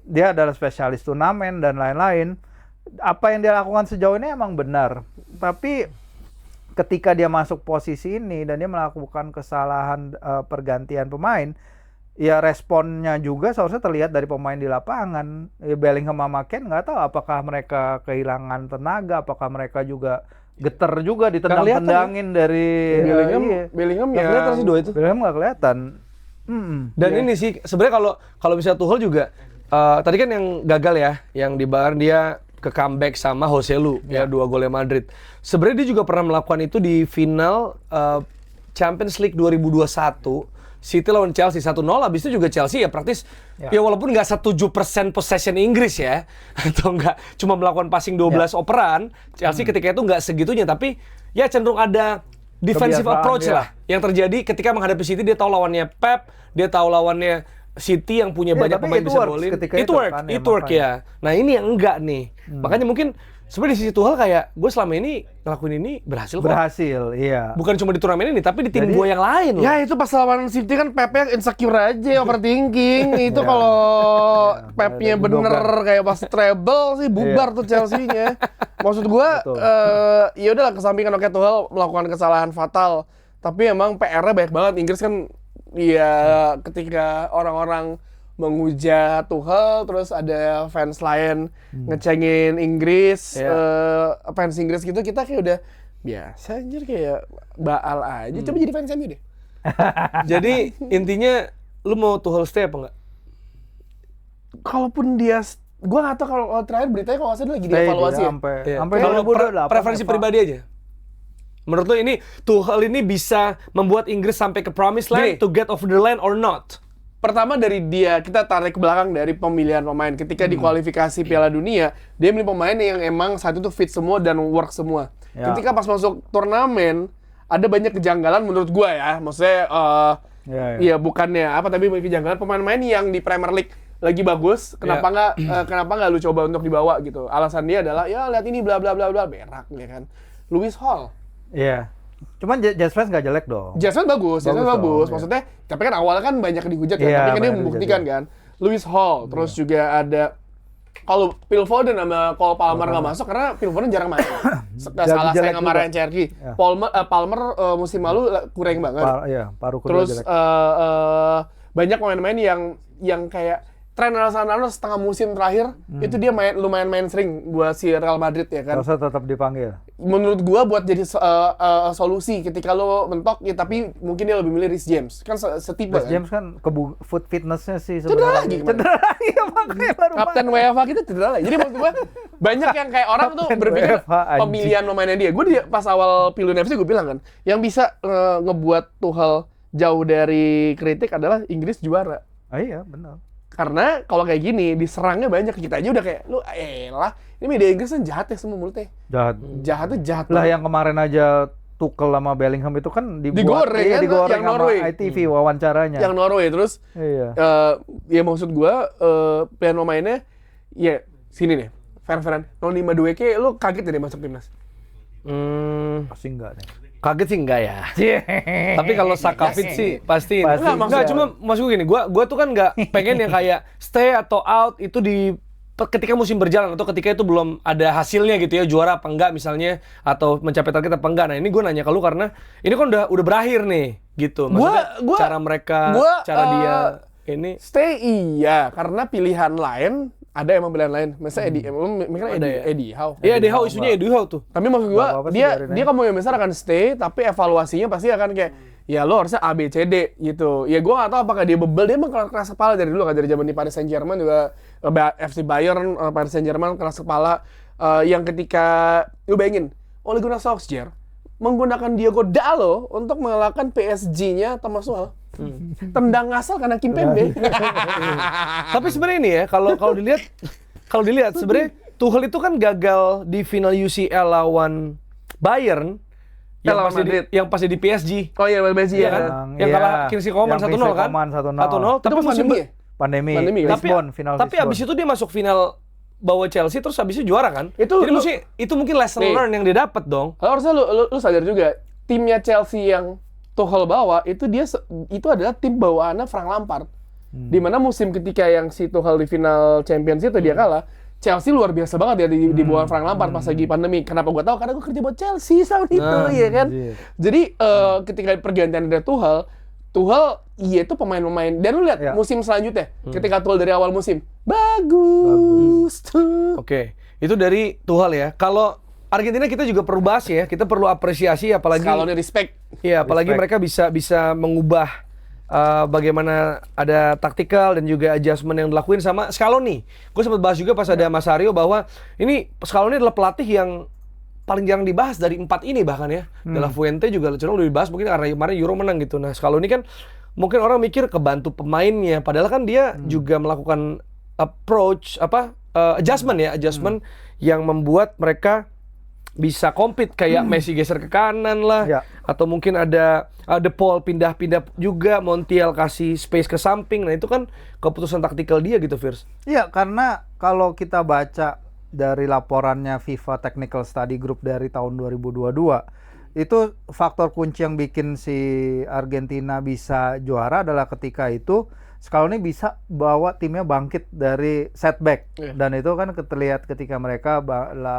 Dia adalah spesialis turnamen dan lain-lain. Apa yang dia lakukan sejauh ini emang benar. Tapi ketika dia masuk posisi ini dan dia melakukan kesalahan pergantian pemain, ya responnya juga seharusnya terlihat dari pemain di lapangan. Ya, Bellingham sama Kane nggak tahu apakah mereka kehilangan tenaga, apakah mereka juga geter juga ditendang-tendangin dari Bellingham ya kelihatan sih 2 itu. Bellingham nggak kelihatan. Dan ini sih sebenarnya kalau bisa Tuchel juga tadi kan yang gagal ya, yang di Bayern dia ke comeback sama Joselu ya 2 golnya Madrid. Sebenarnya dia juga pernah melakukan itu di final Champions League 2021 City lawan Chelsea 1-0, habis itu juga Chelsea ya praktis ya walaupun nggak 107% possession Inggris ya atau nggak cuma melakukan passing 12 operan, Chelsea ketika itu nggak segitunya, tapi ya cenderung ada defensive Kebiasaan, approach ya. lah yang terjadi ketika menghadapi City. Dia tahu lawannya Pep, dia tahu lawannya City yang punya banyak tapi pemain it bisa works golin. ketika It itu work, kan, it ya, work makanya. ya. Nah ini yang enggak nih. Makanya mungkin sebenarnya di sisi Tuchel kayak gue selama ini ngelakuin ini berhasil kok. Berhasil, iya. Bukan cuma di turnamen ini, tapi di tim Jadi- gue yang lain loh. Ya itu pas lawan City kan Pep-nya insecure aja, overthinking. Itu kalau Pep-nya ada bener gudokan. kayak pas treble sih bubar tuh Chelsea-nya. Maksud gua Betul. ya udahlah kesampingkan oke Tuchel melakukan kesalahan fatal. Tapi emang PR-nya banyak banget. Inggris kan ya ketika orang-orang menghujat Tuchel, terus ada fans lain ngecengin Inggris, fans Inggris gitu, kita kayak udah biasa anjir, kayak baal aja. Coba jadi fans MU deh. Jadi intinya lu mau Tuchel stay apa enggak? Kalaupun dia, gua nggak tahu kalau terakhir beritanya kalau nggak salah dia lagi Stay dievaluasi dia ya. sampai Iya. sampai Kalau 2028 preferensi pribadi aja. Menurut lu ini Tuchel ini bisa membuat Inggris sampai ke promised land Gini. to get over the line or not? Pertama dari dia, kita tarik ke belakang dari pemilihan pemain. Ketika di kualifikasi Piala Dunia, dia milih pemain yang emang saat itu fit semua dan work semua. Ya. Ketika pas masuk turnamen, ada banyak kejanggalan menurut gua ya. Maksudnya, Ya. ya bukannya apa, tapi banyak kejanggalan pemain-pemain yang di Premier League lagi bagus. Kenapa nggak lu coba untuk dibawa gitu? Alasan dia adalah ya lihat ini bla bla bla bla, berak ya kan. Lewis Hall. Iya. Cuman Jazz fans nggak jelek dong. Jasmine bagus, Bagus dong, iya. Maksudnya, tapi kan awalnya kan banyak dihujat kan, Iya, tapi kan dia banyak membuktikan kan. Lewis Hall, terus juga ada kalau Phil Foden sama Cole Palmer nggak masuk karena Phil Foden jarang main. Salah jelek saya sama juga. Ryan Cherky. Ya. Palmer musim lalu kurang banget. Iya, paruh kedua Terus jelek. banyak pemain-pemain yang kayak Trent Alexander-Arnold setengah musim terakhir itu dia lumayan main sering buat si Real Madrid ya kan. Rasa tetap dipanggil. Menurut gua buat jadi solusi ketika lo mentok ya, tapi mungkin dia lebih milih Reece James kan setipe Reece kan. James kan foot fitnessnya sih Cedera lagi kemarin. Cedera lagi ya, makanya baru Kapten UEFA kita cedera lagi. Jadi maksud gua banyak yang kayak orang tuh Kapten berpikir UEFA, anjing. pemilihan pemainnya dia. Gua pas awal pilih FC gue bilang kan, yang bisa ngebuat Tuchel jauh dari kritik adalah Inggris juara. Ah, iya, benar. Karena kalau kayak gini diserangnya banyak, kita aja udah kayak lu elah ini media Inggris kan jahat ya semua mulutnya. Jahatnya jahat Lah banget. yang kemarin aja Tuchel sama Bellingham itu kan Digoreng kan, digoreng yang sama Norway. ITV wawancaranya. Yang Norway terus Iya. ya maksud gua pilihan pemainnya ya sini nih. Fairan 052 ke lu kaget ya dia masuk timnas. Pasti enggak deh. Kaget sih enggak ya. Tapi kalau Sakavit sih pasti. Pasti. Enggak, cuma maksud gue gini, gua tuh kan enggak pengen yang kayak stay atau out itu di ketika musim berjalan atau ketika itu belum ada hasilnya gitu ya, juara apa enggak misalnya atau mencapai target apa enggak. Nah, ini gue nanya ke lu karena ini kan udah berakhir nih gitu. Maksudnya cara mereka, cara dia ini Stay iya, karena pilihan lain ada emang pilihan lain. Misalnya Eddie Howe. Iya, Eddie Howe, isunya Eddie Howe tuh. Tapi maksud gua Nggak apa-apa sih, dia biarin dia aja. kemungkinan besar akan stay, tapi evaluasinya pasti akan kayak ya lo harusnya A B C D gitu. Ya gua nggak tahu apakah dia bebel, dia emang keras kepala dari dulu kan, dari zaman di Paris Saint-Germain juga FC Bayern, Paris Saint-Germain keras kepala yang ketika lu bayangin Ole Gunnar Solskjaer menggunakan Diogo Dalot untuk mengalahkan PSG-nya Thomas Tuchel. Tendang ngasal karena Kimpembe. Tapi sebenarnya ini ya, kalau dilihat sebenarnya Tuchel itu kan gagal di final UCL lawan Bayern Lawan Madrid. yang pas di PSG. Oh iya, PSG Iya ya kan? kan. Yang kalah Kingsley Coman 1-0 kan? 1-0. Tapi Itu pas musim pandemi ya? Pandemi Pandemi, kan? Lisbon, final tapi Lisbon. abis itu dia masuk final bawa Chelsea terus abis itu juara kan? Itu Jadi lu- mesti itu mungkin lesson Nih. learn yang dia dapat dong. Harusnya lu sadar juga, timnya Chelsea yang Tuchel bawa itu itu adalah tim bawaannya Frank Lampard. Dimana musim ketika yang si Tuchel di final Champions itu dia kalah, Chelsea luar biasa banget ya di bawah Frank Lampard pas lagi pandemi. Kenapa gua tahu? Karena gua kerja buat Chelsea tahun itu, ya kan. anjir. Jadi ketika pergantian dari Tuchel iya itu pemain-pemain. Dan lu lihat Ya. musim selanjutnya, ketika Tuchel dari awal musim, bagus tuh. Oke, itu dari Tuchel ya. Kalau Argentina kita juga perlu bahas ya. Kita perlu apresiasi apalagi Scaloni respect. Iya, apalagi mereka bisa mengubah bagaimana ada taktikal dan juga adjustment yang dilakuin sama Scaloni. Gue sempat bahas juga pas ada Mas Aryo bahwa ini Scaloni adalah pelatih yang paling jarang dibahas dari 4 ini bahkan ya. De La Fuente juga cenderung lebih dibahas mungkin karena kemarin Euro menang gitu. Nah, Scaloni kan mungkin orang mikir kebantu pemainnya, padahal kan dia juga melakukan approach adjustment yang membuat mereka bisa compete kayak Messi geser ke kanan lah, atau mungkin ada De Paul pindah-pindah juga, Montiel kasih space ke samping. Nah itu kan keputusan taktikal dia gitu, Firs. Iya, karena kalau kita baca dari laporannya FIFA Technical Study Group dari tahun 2022, itu faktor kunci yang bikin si Argentina bisa juara adalah ketika itu Scaloni bisa bawa timnya bangkit dari setback. Dan itu kan terlihat ketika mereka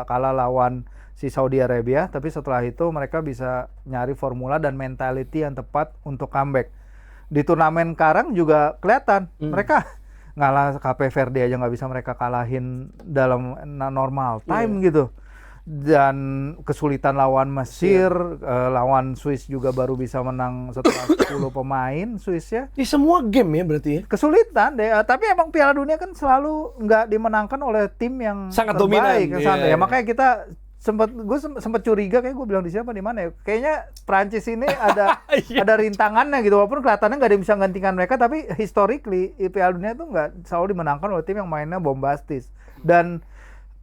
kalah lawan si Saudi Arabia, tapi setelah itu mereka bisa nyari formula dan mentality yang tepat untuk comeback. Di turnamen sekarang juga kelihatan mereka ngalah Cape Verde aja nggak bisa mereka kalahin dalam normal time gitu. Dan kesulitan lawan Mesir, lawan Swiss juga baru bisa menang setelah 10 pemain Swiss ya. Di semua game ya berarti ya? Kesulitan deh, tapi emang Piala Dunia kan selalu nggak dimenangkan oleh tim yang sangat terbaik, dominan. Ya makanya kita gue sempat curiga, kayak gue bilang di siapa di mana ya, kayaknya Prancis ini ada ada rintangannya gitu, walaupun kelihatannya nggak ada yang bisa menggantikan mereka, tapi historically Piala Dunia itu nggak selalu dimenangkan oleh tim yang mainnya bombastis. Dan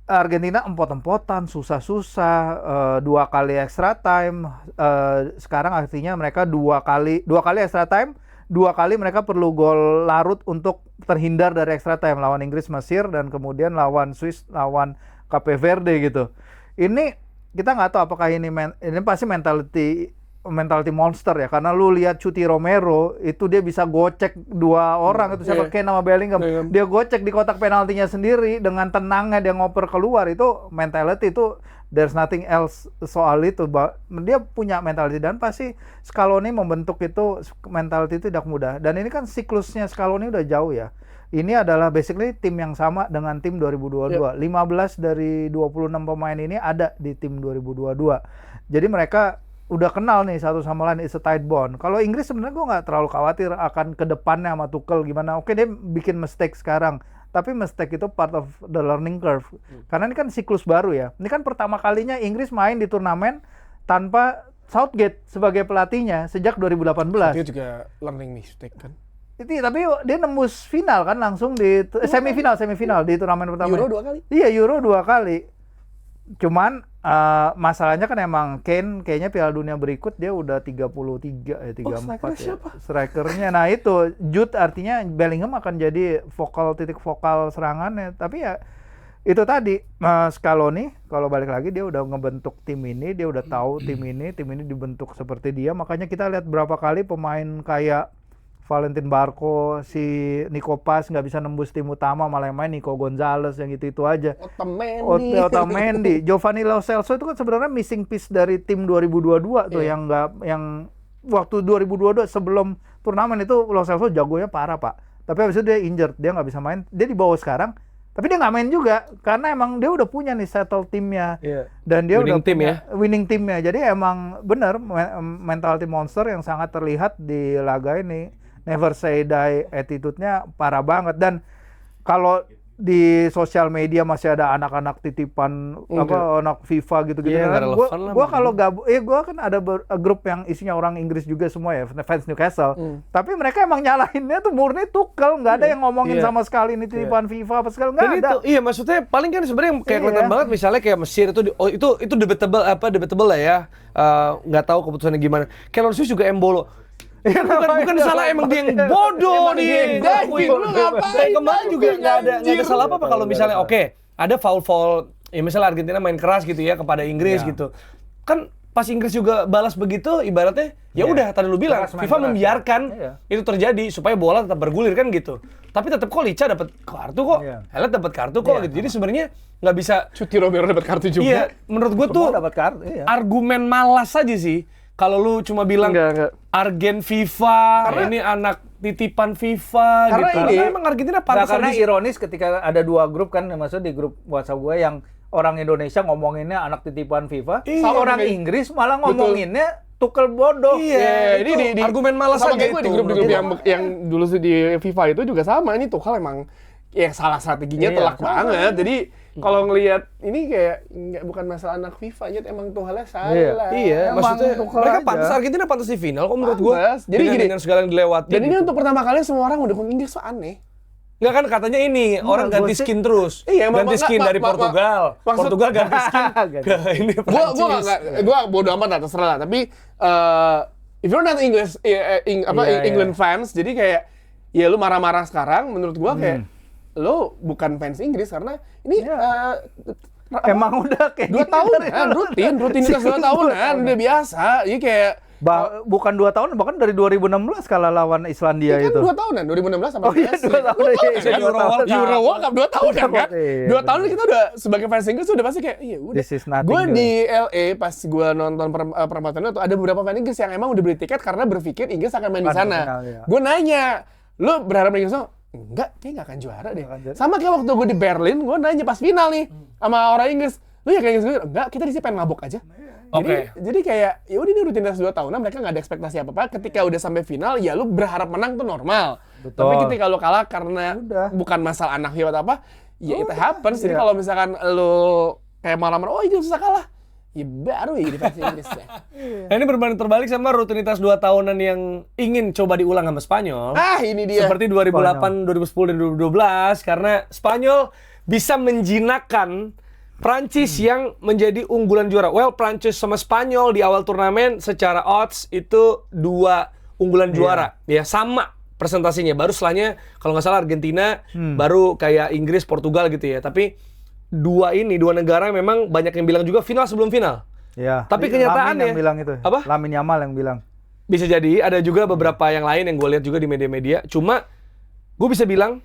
Argentina empot-empotan, susah-susah, 2 kali extra time, sekarang artinya mereka dua kali extra time, 2 kali mereka perlu gol larut untuk terhindar dari extra time, lawan Inggris, Mesir, dan kemudian lawan Swiss, lawan Cape Verde gitu. Ini kita nggak tahu apakah ini pasti mentality monster ya, karena lu lihat Cuti Romero itu dia bisa gocek 2 orang itu siapa, Kane sama Bellingham, dia gocek di kotak penaltinya sendiri dengan tenangnya, dia ngoper keluar. Itu mentality, itu there's nothing else soal itu. Dia punya mentality, dan pasti Scaloni membentuk itu mentality itu tidak mudah. Dan ini kan siklusnya Scaloni udah jauh ya. Ini adalah basically tim yang sama dengan tim 2022. 15 dari 26 pemain ini ada di tim 2022. Jadi mereka udah kenal nih satu sama lain, it's a tight bond. Kalau Inggris sebenarnya gue nggak terlalu khawatir akan ke depannya sama Tuchel gimana. Oke, dia bikin mistake sekarang, tapi mistake itu part of the learning curve. Karena ini kan siklus baru ya. Ini kan pertama kalinya Inggris main di turnamen tanpa Southgate sebagai pelatihnya sejak 2018. Dia juga learning mistake kan. Tapi dia nembus final kan langsung di semifinal di turnamen pertama. Euro 2 kali. Iya, Euro 2 kali. Cuman masalahnya kan emang Kane kayaknya Piala Dunia berikut dia udah 33 ya 34 ya. Siapa? Strikernya. Nah itu Jude, artinya Bellingham akan jadi titik vokal serangannya. Tapi ya itu tadi Scaloni kalau balik lagi dia udah ngebentuk tim ini, dia udah tahu tim ini dibentuk seperti dia. Makanya kita lihat berapa kali pemain kayak Valentin Barco, si Nico Paz nggak bisa nembus tim utama, malah yang main Nico Gonzalez yang itu aja. Otamendi, Giovanni Lo Celso itu kan sebenarnya missing piece dari tim 2022 tuh, yang waktu 2022 sebelum turnamen itu Lo Celso jagonya parah Pak. Tapi habis itu dia injured, dia nggak bisa main, dia dibawa sekarang. Tapi dia nggak main juga karena emang dia udah punya nih settle timnya, dan dia winning udah punya winning timnya. Jadi emang benar mentality monster yang sangat terlihat di laga ini. Never say die attitude-nya parah banget. Dan kalau di sosial media masih ada anak-anak titipan anak FIFA gitu-gitu. Gua kalau gabung, gua kan ada grup yang isinya orang Inggris juga semua ya, fans Newcastle. Tapi mereka emang nyalahinnya tuh murni Tuchel, nggak ada yang ngomongin sama sekali ini titipan FIFA apa segala, nggak ada. Iya, maksudnya paling kan sebenarnya kayak kelihatan banget, misalnya kayak Mesir itu debatable lah ya. Nggak tahu keputusannya gimana. Kayak Swiss juga Embolo. Bukan salah emang dia yang bodoh nih. Kemarin juga nggak ada salah apa kalau misalnya ada foul ya misalnya Argentina main keras gitu ya kepada Inggris gitu. Kan pas Inggris juga balas begitu, ibaratnya ya udah tadi lu bilang FIFA membiarkan itu terjadi supaya bola tetap bergulir kan gitu. Tapi tetap kok Licha dapat kartu kok. Elet dapat kartu kok gitu. Jadi sebenarnya nggak bisa Cuti Romero dapat kartu juga. Iya, menurut gua tuh argumen malas aja sih. Kalau lu cuma bilang Argen FIFA, ini anak titipan FIFA karena gitu. Karena emang Argentina pantas. Karena ironis ketika ada 2 grup kan, maksudnya di grup WhatsApp gue yang orang Indonesia ngomonginnya anak titipan FIFA, orang Inggris malah ngomonginnya Tuchel bodoh. Iya, ini di argumen malas aja itu. Di grup-grup yang dulu di FIFA itu juga sama. Ini Tuchel emang salah strateginya telak banget. Jadi kalau ngelihat ini kayak nggak bukan masalah anak FIFA aja, emang Tuchelnya salah. Iya, Emang maksudnya Tuchel mereka aja. pantas, Argentina pantas di final kok menurut gua. Pantas. Jadi gini, dengan segala yang dilewati. Dan ini untuk pertama kali semua orang mendukung Inggris, so aneh. Nggak kan katanya ini orang gua ganti sih- skin terus. Iya, ganti skin dari Portugal. maksud- Portugal ganti skin ke ini Prancis. Gua bodo amat lah, terserah lah. Tapi if you're not English, England fans, jadi kayak ya lu marah-marah sekarang. Menurut gua kayak lu bukan fans Inggris karena ini Emang udah kayak 2 tahunan rutinitas 2 tahunan udah biasa. Jadi kayak bukan 2 tahun, bahkan dari 2016 kalah lawan Islandia kan itu. 2 tahunan, 2016 sama Oh iya, 2 tahun. Euro World Cup 2 tahun kan? Iya, 2 tahun kita udah sebagai fans Inggris udah pasti kayak iya udah. This is nothing Gue good. di LA pas gue nonton perempatan itu ada beberapa fans Inggris yang emang udah beli tiket karena berpikir Inggris akan main di Akan sana. final, iya. Gue nanya, lu berharap Inggris sama? Enggak, kayak nggak akan juara deh. Nggak akan juara. Sama kayak waktu gue di Berlin, gue nanya pas final nih sama orang Inggris, lu ya kayak Inggris? Enggak, kita di sini pengen mabok aja. Jadi kayak ya udah ini rutinitas 2 tahunan, mereka nggak ada ekspektasi apa-apa. Ketika udah sampai final, ya lu berharap menang tuh normal. Betul. Tapi ketika lu kalah karena Udah. bukan masalah anak atau apa, ya itu happens. Jadi iya. kalau misalkan lu kayak malam-malam, oh Inggris susah kalah, ya baru ya di versi Inggris ya. Nah, ini berbanding terbalik sama rutinitas 2 tahunan yang ingin coba diulang sama Spanyol. Ini dia. Seperti 2008, 2010, dan 2012 karena Spanyol bisa menjinakkan Prancis yang menjadi unggulan juara. Well, Prancis sama Spanyol di awal turnamen secara odds itu 2 unggulan juara. Ya sama presentasinya. Baru setelahnya kalau nggak salah Argentina, baru kayak Inggris, Portugal gitu ya. Tapi 2 negara memang banyak yang bilang juga final sebelum final. Iya. Tapi Lamin kenyataannya yang bilang itu. apa? Lamin Yamal yang bilang. Bisa jadi, ada juga beberapa yang lain yang gue lihat juga di media-media. Cuma, gue bisa bilang,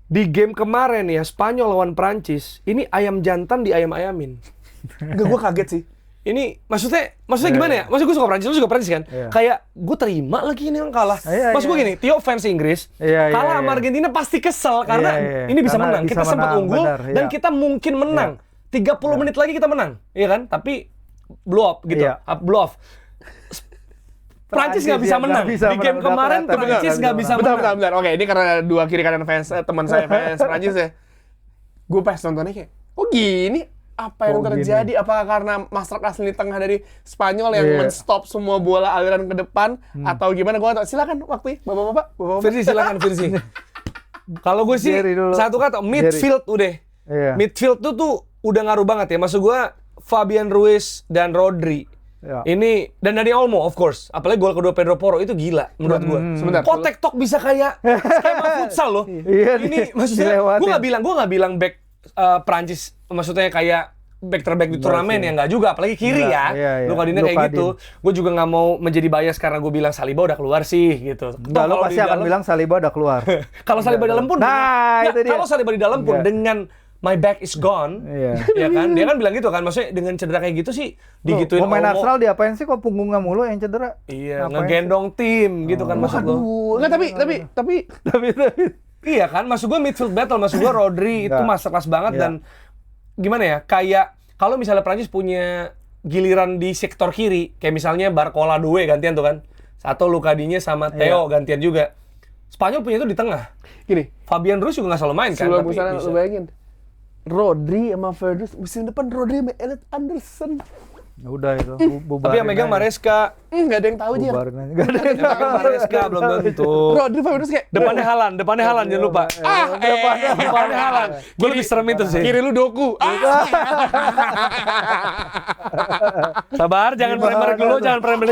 di game kemarin ya, Spanyol lawan Prancis, ini ayam jantan di ayam-ayamin. Enggak, gue kaget sih. Ini, maksudnya gimana ya? Maksudnya gue suka Prancis, lu suka Prancis kan? Iya. Kayak, gue terima lagi ini yang kalah. Iya, Maksud gue iya. gini, Tio fans Inggris, Iya, kalah iya, sama iya. Argentina pasti kesel, karena Iya. ini bisa Karena menang. bisa Kita sempat menang, unggul, benar, dan iya. kita mungkin menang. 30 menit lagi kita menang, iya kan? Tapi, blow up gitu, Iya. blow off. Prancis nggak bisa ya, menang. nggak bisa Di game menang, udah kemarin kelihatan. Prancis nggak bisa menang. Bentar. Oke, ini karena 2 kiri kanan fans teman saya fans Prancis ya. Gue pas nontonnya kayak, kok gini? Apa yang Kok terjadi? Apakah karena masyarakat asli tengah dari Spanyol yang Iya. men-stop semua bola aliran ke depan atau gimana? Gue silakan waktu bapak-bapak. Virsi silakan Virsi. Kalau gue sih Jerry dulu. satu kata midfield udah. Iya. Midfield tuh udah ngaruh banget ya. Maksud gue Fabian Ruiz dan Rodri. Ya. Ini dan Dani Olmo of course. Apalagi gol kedua Pedro Porro itu gila menurut gue. Sebentar. Kok TikTok bisa kayak skema futsal loh. Iya, Ini maksudnya dilewatin. gue nggak bilang back Prancis maksudnya kayak back terbaik di turnamen ya nggak juga, apalagi kiri Nggak, ya. iya, iya. Lukadina kayak Lukadin. gitu. Gue juga nggak mau menjadi bias karena gue bilang Saliba udah keluar sih gitu. Enggak, lo Kalau pasti di akan dalam- bilang Saliba udah keluar. kalau Saliba dalam pun Nah, nggak, itu dia. kalau Saliba di dalam pun Nggak. dengan my back is gone, Iya. ya kan? Dia kan bilang gitu kan, maksudnya dengan cedera kayak gitu sih digituin Pemain Olmo. Arsenal diapain sih kok punggungnya mulu yang cedera? Iya, Ngapain ngegendong tim gitu kan maksud lo. Enggak, tapi Tapi Iya kan, maksud gue midfield battle, maksud gue Rodri itu Nggak. masterclass banget Iya. dan gimana ya, kayak kalau misalnya Prancis punya giliran di sektor kiri, kayak misalnya Barcola Due gantian tuh kan, atau Lukadinya sama Theo gantian juga. Spanyol punya itu di tengah. gini, Fabian Ruiz juga nggak selalu main kan, sebelum tapi kesana bisa. lu bayangin. Rodri sama Ferdus, musim depan Rodri sama Elliot Anderson. udah itu bubarin. Tapi yang megang aja. Maresca, Nggak ada yang tahu aja. Bubarin aja. Nggak ada yang yang megang Maresca belum tentu. Rodri Ferdus kayak Depannya Halan jangan lupa. Depannya Halan. Gue lebih serem itu sih. kiri lu Doku. Sabar, jangan merek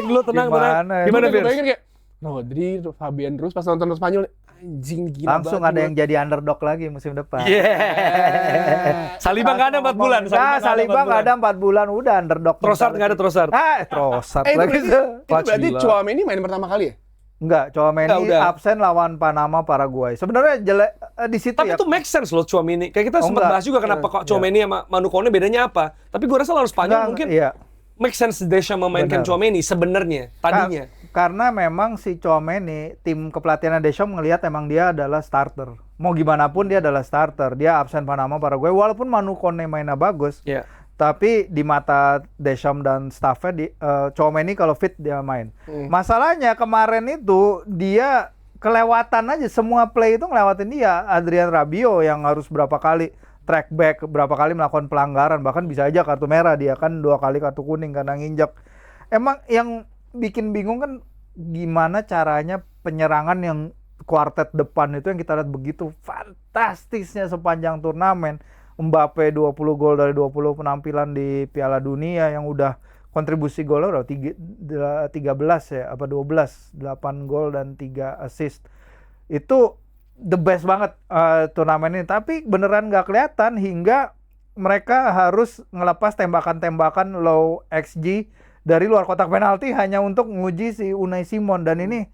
dulu, tenang. Gimana ya? Gimana, Gue Fir? bayangin kayak Rodri, Fabian terus pas nonton Spanyol, anjing gila Langsung banget ada gua. yang jadi underdog lagi musim depan. Yeah. Saliba nggak ada 4 bulan. Nah, Saliba nggak ada 4 bulan, udah underdog. Trossard nggak ada Trossard. Trossard itu lagi berarti, tuh. itu berarti gila. Chouameni main pertama kali ya? Enggak, Chouameni Nggak, udah. absen lawan Panama Paraguay. Sebenarnya jelek di situ Tapi ya. itu make sense loh Chouameni. Kayak kita Oh, sempat enggak. bahas juga kenapa kok Chouameni sama Manu Kone bedanya apa. Tapi gue rasa lawan Spanyol Enggak, mungkin iya. make sense Deschamps memainkan Benar. Chouameni sebenarnya tadinya. Karena memang si Chouameni, tim kepelatihan Deschamps ngelihat emang dia adalah starter. Mau gimana pun dia adalah starter. Dia absen Panama Paraguay walaupun Manu Kone mainnya bagus. Iya. Tapi di mata Deschamps dan staffnya Chouameni kalau fit dia main. Masalahnya kemarin itu dia kelewatan aja, semua play itu ngelewatin dia. Adrian Rabiot yang harus berapa kali track back, berapa kali melakukan pelanggaran, bahkan bisa aja kartu merah, dia kan 2 kali kartu kuning karena nginjak. Emang yang bikin bingung kan gimana caranya penyerangan yang kuartet depan itu yang kita lihat begitu fantastisnya sepanjang turnamen. Mbappe 20 gol dari 20 penampilan di Piala Dunia, yang udah kontribusi golnya udah 13 ya, apa 12, 8 gol dan 3 assist. Itu the best banget turnamen ini, tapi beneran nggak kelihatan hingga mereka harus ngelepas tembakan-tembakan low XG dari luar kotak penalti hanya untuk nguji si Unai Simon. Dan ini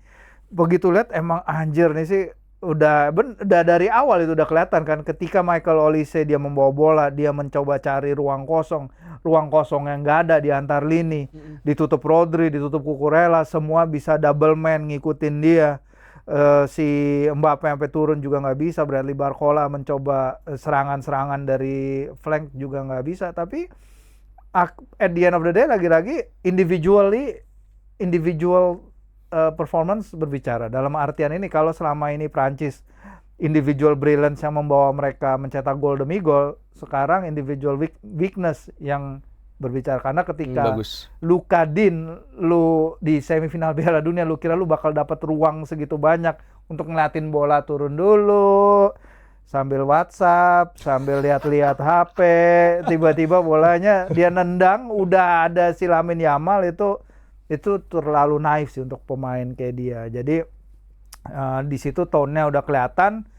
begitu lihat emang anjir nih sih, udah dari awal itu udah kelihatan kan, ketika Michael Olise dia membawa bola, dia mencoba cari ruang kosong yang nggak ada di antar lini, ditutup Rodri, ditutup Cucurella, semua bisa double man ngikutin dia. Si Mbappe sampai turun juga nggak bisa, Bradley Barcola mencoba serangan-serangan dari flank juga nggak bisa. Tapi at the end of the day lagi-lagi individual performance berbicara. Dalam artian ini, kalau selama ini Prancis individual brilliance yang membawa mereka mencetak gol demi gol, sekarang individual weakness yang berbicara. Karena ketika Luka Din lu di semifinal Piala Dunia, lu kira lu bakal dapat ruang segitu banyak untuk ngeliatin bola turun dulu, sambil WhatsApp, sambil lihat-lihat HP, tiba-tiba bolanya dia nendang, udah ada si Lamine Yamal. Itu terlalu naif sih untuk pemain kayak dia. Jadi di situ tone-nya udah kelihatan.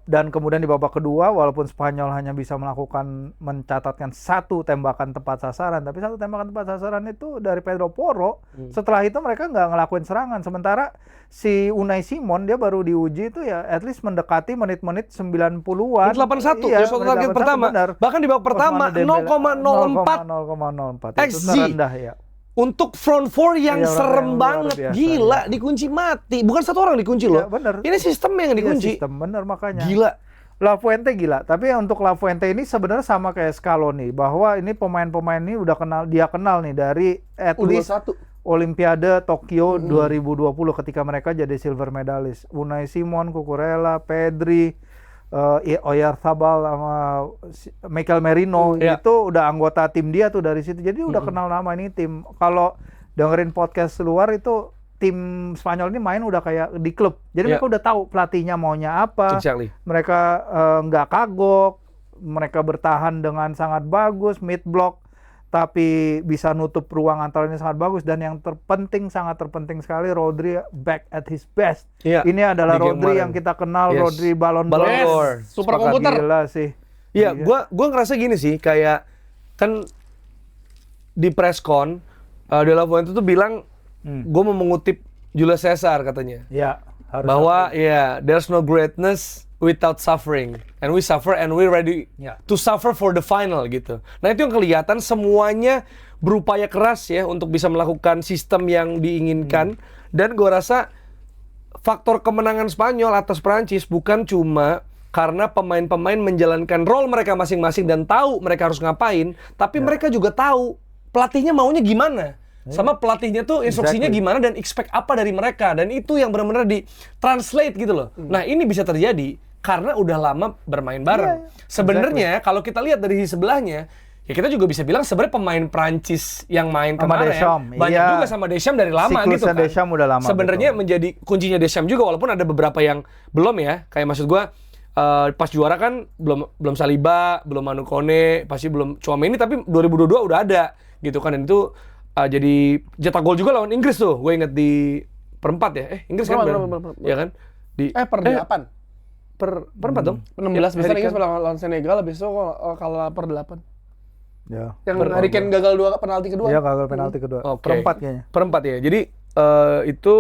Dan kemudian di babak kedua, walaupun Spanyol hanya bisa mencatatkan 1 tembakan tepat sasaran, tapi 1 tembakan tepat sasaran itu dari Pedro Porro. Setelah itu mereka nggak ngelakuin serangan. Sementara si Unai Simon dia baru diuji itu ya at least mendekati menit-menit 90-an. 81, iya, justru target pertama. Benar. Bahkan di babak pertama 0,04 XG. Itu terendah ya. Untuk front four yang serem biasa, banget, gila, ya. Dikunci mati, bukan 1 orang dikunci loh. Ya, bener. Ini sistem yang dikunci. Sistem bener, makanya. Gila. La Fuente gila, tapi untuk La Fuente ini sebenarnya sama kayak Scaloni, bahwa ini pemain-pemain ini udah kenal nih dari at least Olimpiade Tokyo 2020 ketika mereka jadi silver medalist. Unai Simon, Cucurella, Pedri, Oyarzabal sama Mikel Merino itu udah anggota tim dia tuh dari situ. Jadi udah kenal nama ini tim. Kalau dengerin podcast luar itu tim Spanyol ini main udah kayak di klub. Jadi mereka udah tahu pelatihnya maunya apa. Exactly. Mereka nggak kagok. Mereka bertahan dengan sangat bagus, mid block, tapi bisa nutup ruang antaranya sangat bagus. Dan yang sangat terpenting sekali, Rodri back at his best. Ini adalah Rodri yang kita kenal, Rodri Ballon d'Or. Super komputer. Gila sih. Iya, gua ngerasa gini sih, kayak kan di press con De La Fuente tuh bilang, gue mau mengutip Julius Caesar katanya. Iya, harus bahwa there's no greatness without suffering, and we suffer and we ready to suffer for the final gitu. Nah itu yang kelihatan, semuanya berupaya keras ya untuk bisa melakukan sistem yang diinginkan. Dan gue rasa faktor kemenangan Spanyol atas Prancis bukan cuma karena pemain-pemain menjalankan role mereka masing-masing dan tahu mereka harus ngapain, tapi mereka juga tahu pelatihnya maunya gimana. Sama pelatihnya tuh instruksinya gimana dan expect apa dari mereka. Dan itu yang benar-benar di-translate gitu loh. Nah ini bisa terjadi karena udah lama bermain bareng. Sebenarnya kalau kita lihat dari sebelahnya, ya kita juga bisa bilang sebenarnya pemain Prancis yang main kemarin banyak juga sama Deschamps dari lama gitu kan. Deschamps udah lama. Sebenarnya menjadi kuncinya Deschamps juga, walaupun ada beberapa yang belum ya. Kayak maksud gua pas juara kan belum Saliba, belum Manu Kone, pasti belum Tchouaméni, tapi 2022 udah ada gitu kan. Dan itu jadi cetak gol juga lawan Inggris tuh. Gue inget di perempat ya. Inggris kan ya kan? Di per 8. Per 4 dong. 16 besar Inggris lawan Senegal, habis itu kalah per 8. Ya. Yang Harry Kane gagal penalti kedua. Iya, gagal penalti kedua. Perempat kayaknya. Perempat ya. Jadi itu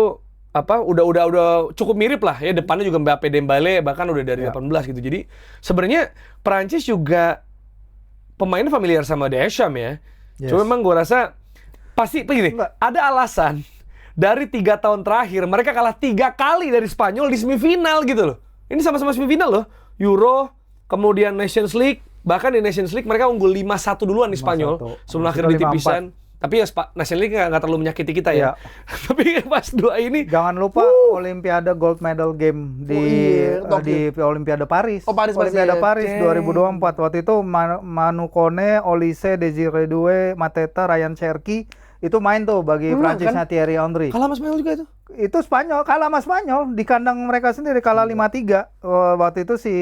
udah cukup mirip lah ya, depannya juga Mbappe, Dembele bahkan udah dari 18 gitu. Jadi sebenarnya Prancis juga pemainnya familiar sama Deschamps ya. Cuma memang gue rasa pasti begini, ada alasan dari 3 tahun terakhir mereka kalah 3 kali dari Spanyol di semifinal gitu loh. Ini sama-sama semifinal loh. Euro, kemudian Nations League, bahkan di Nations League mereka unggul 5-1 duluan di Spanyol sebelum akhirnya ditipisan. Tapi ya National League nggak terlalu menyakiti kita ya. Tapi pas 2 ini Jangan lupa Olimpiade gold medal game di Olimpiade Paris. Olimpiade Paris 2024. Waktu itu Manu Kone, Olise, Desiree Doué, Mateta, Ryan Cherki itu main tuh bagi Prancisnya kan? Thierry Henry. Kalah sama Spanyol juga itu? Itu Spanyol, kalah sama Spanyol di kandang mereka sendiri, kalah 5-3. Waktu itu si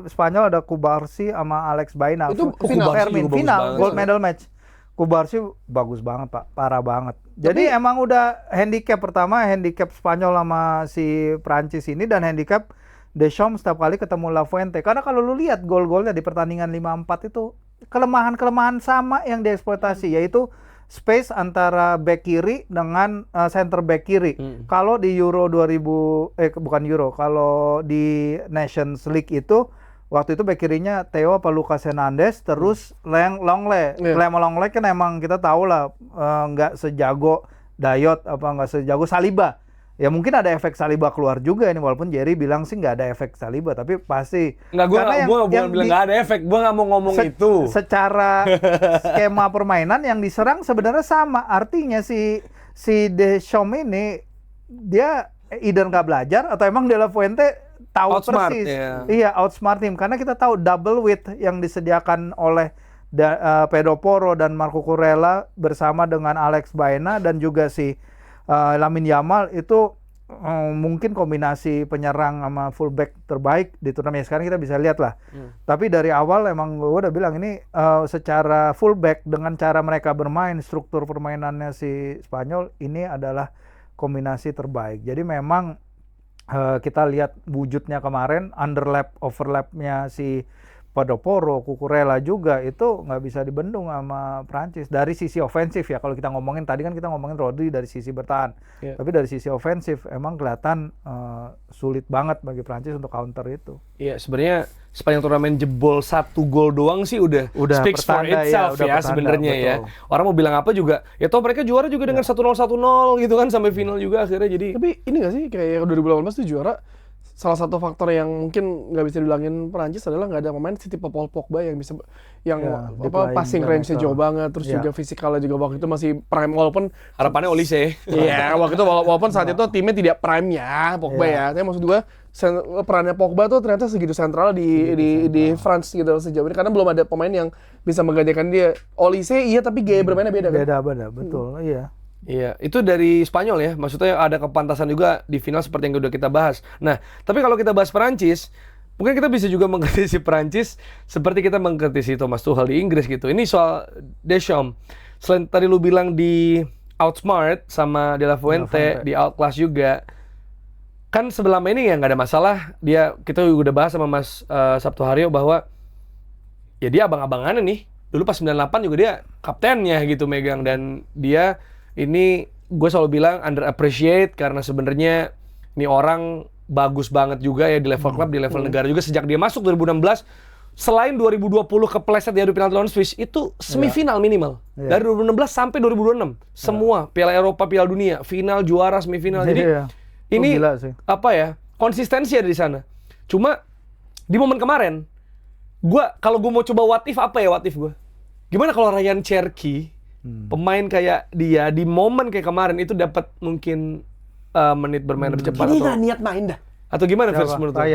Spanyol ada Cubarsí sama Alex Baena. Itu final gold medal match. Cubarsí bagus banget Pak, parah banget. Jadi emang udah handicap pertama, handicap Spanyol sama si Prancis ini, dan handicap Deschamps setiap kali ketemu La Fuente. Karena kalau lu lihat gol-golnya di pertandingan 5-4 itu kelemahan-kelemahan sama yang dieksploitasi, yaitu space antara back kiri dengan center back kiri. Kalau di Euro 2000 bukan Euro, kalau di Nations League itu waktu itu back kirinya Theo apa Lucas Hernandez, terus Longley. Longley kan emang kita tahu lah nggak sejago Dayot apa nggak sejago Saliba. Ya mungkin ada efek Saliba keluar juga ini, walaupun Jerry bilang sih nggak ada efek Saliba, tapi pasti. Nggak, gue bilang nggak ada efek, gue nggak mau ngomong itu. Secara skema permainan yang diserang sebenarnya sama, artinya si Deschamps ini dia either nggak belajar atau emang De La Fuente tahu outsmart, persis. ya. Iya, outsmart him, karena kita tahu double width yang disediakan oleh Pedro Porro dan Marco Kurela bersama dengan Alex Baena dan juga si Lamine Yamal itu mungkin kombinasi penyerang sama fullback terbaik di turnamen sekarang, kita bisa lihat lah. Tapi dari awal emang gue udah bilang ini secara fullback dengan cara mereka bermain, struktur permainannya si Spanyol ini adalah kombinasi terbaik. Jadi memang kita lihat wujudnya kemarin, underlap overlapnya si Pedro Porro, Cucurella juga itu nggak bisa dibendung sama Prancis dari sisi ofensif ya. Kalau kita ngomongin tadi kan kita ngomongin Rodri dari sisi bertahan, tapi dari sisi ofensif emang kelihatan sulit banget bagi Prancis untuk counter itu. Iya, sebenarnya sepanjang turnamen jebol 1 gol doang sih udah speaks for itself ya sebenarnya ya. Orang mau bilang apa juga, ya toh mereka juara juga dengan 1-0 gitu kan sampai final juga akhirnya. Jadi tapi ini nggak sih kayak 2018 tuh juara, salah satu faktor yang mungkin nggak bisa dibilangin Perancis adalah nggak ada pemain tipe Paul Pogba yang bisa passing range-nya jauh banget, terus juga fisikalnya juga waktu itu masih prime, walaupun harapannya Olise. Iya, waktu itu walaupun saat itu timnya tidak prime ya Pogba ya. Tapi maksud gua perannya Pogba tuh ternyata segitu sentral di France gitu sejauh ini, karena belum ada pemain yang bisa menggantikan dia. Olise iya, tapi gaya bermainnya beda kan? Beda, betul. Iya, itu dari Spanyol ya. Maksudnya ada kepantasan juga di final seperti yang udah kita bahas. Nah, tapi kalau kita bahas Perancis, mungkin kita bisa juga mengkritisi Perancis seperti kita mengkritisi Thomas Tuchel di Inggris gitu. Ini soal Deschamps. Selain tadi lu bilang di outsmart sama De La Fuente, di outclass juga. Kan selama ini ya nggak ada masalah. Kita udah bahas sama Mas Sabtu Haryo bahwa ya dia abang-abangannya nih. Dulu pas 98 juga dia kaptennya gitu megang, dan dia ini gue selalu bilang underappreciate karena sebenarnya ini orang bagus banget juga ya di level klub, di level negara juga. Sejak dia masuk 2016, selain 2020 kepleset di adu penalti lawan Swiss, itu semifinal minimal. Dari 2016 sampai 2026, semua Piala Eropa, Piala Dunia, final, juara, semifinal. Jadi ini apa ya, konsistensi ada di sana. Cuma di momen kemarin, kalau gue mau coba what if gue? Gimana kalau Ryan Cherki, pemain kayak dia di momen kayak kemarin itu dapat mungkin menit bermain lebih cepat, ini nggak niat main dah atau gimana Fers menurut lo?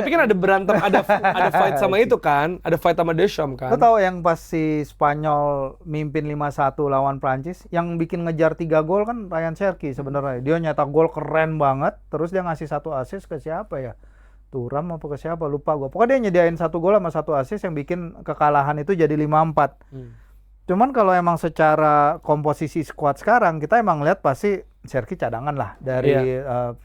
Tapi kan ada berantem, ada fight sama itu kan, ada fight sama Deschamps kan. Lo tau yang pas si Spanyol mimpin 5-1 lawan Prancis, yang bikin ngejar 3 gol kan Ryan Cherki sebenarnya. Dia nyetak gol keren banget, terus dia ngasih 1 assist ke siapa ya? Thuram apa ke siapa, lupa gue. Pokoknya dia nyediain 1 gol sama 1 assist yang bikin kekalahan itu jadi 5-4. Cuman kalau emang secara komposisi skuad sekarang, kita emang lihat pasti Cherki cadangan lah dari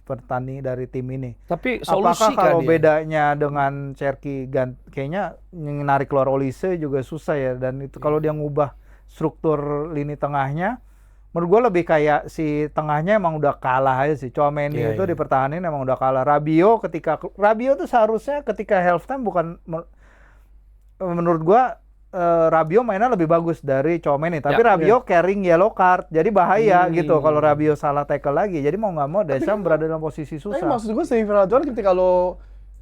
pertanding dari tim ini. Tapi solusi apakah kalau bedanya dengan Cherki kayaknya narik keluar Olise juga susah ya, dan itu kalau dia ngubah struktur lini tengahnya, menurut gue lebih kayak si tengahnya emang udah kalah aja sih. Tchouaméni itu dipertahanin emang udah kalah. Rabiot tuh seharusnya ketika halftime bukan menurut gue Rabiot mainnya lebih bagus dari Tchouaméni, tapi Rabiot carrying yellow card, jadi bahaya gitu kalau Rabiot salah tackle lagi. Jadi mau nggak mau Deschamps berada dalam posisi susah. Tapi maksud gue semifinal juara ketika lo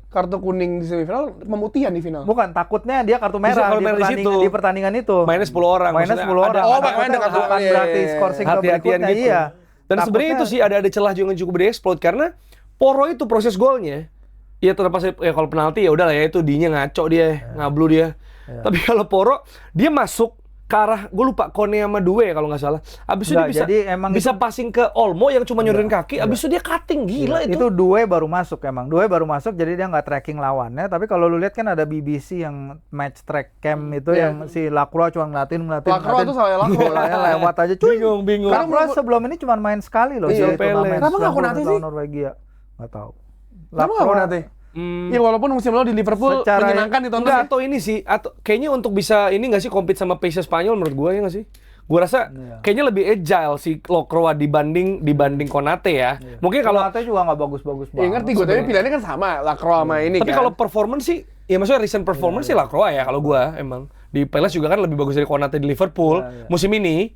kartu kuning di semifinal, pemutihan di final. Bukan, takutnya dia kartu merah kartu merah di situ. di pertandingan itu. Mainnya 10 orang. Mainnya maksudnya 10 orang. ada- Oh, makanya ada kartu akan iya, berarti iya, skorsing ke hati-hatian berikutnya, gitu. iya. Dan sebenarnya itu sih ada celah juga yang cukup dieksploit karena Poro itu proses golnya. Ya terlepas ya kalau penalti ya udahlah ya itu dinya ngaco dia, ngablu dia. Tapi kalau Poro dia masuk ke arah gue lupa Kone sama Due kalau nggak salah. Abis itu dia Nggak, bisa jadi emang bisa passing ke Olmo yang cuma nyuruhin kaki. Abis itu dia cutting gila itu. Itu Due baru masuk emang. Due baru masuk jadi dia nggak tracking lawannya. Tapi kalau lu lihat kan ada BBC yang match track cam itu yang si Lacroix cuma ngeliatin. Lacroix tuh salah Lacroix. Bolanya lewat aja cuy. Bingung. Lacroix sebelum ini cuma main sekali loh. Iya, di turnamen kenapa nggak Konate sih? lawan Norwegia? Nggak tahu. Kenapa nggak Konate? Ya walaupun musim lalu di Liverpool Secara- menyenangkan ditonton. Enggak, ya. atau ini sih, atau kayaknya untuk bisa ini nggak sih compete sama pace Spanyol menurut gue ya nggak sih? Gue rasa kayaknya lebih agile si Lacroix dibanding Konate ya. Mungkin kalau Konate juga nggak bagus-bagus Ya banget. ngerti gue, tapi pilihannya kan sama Lacroix sama ini tapi kan. kalau performance sih, ya maksudnya recent performance sih Lacroix ya kalau gue emang di Palace juga kan lebih bagus dari Konate di Liverpool musim ini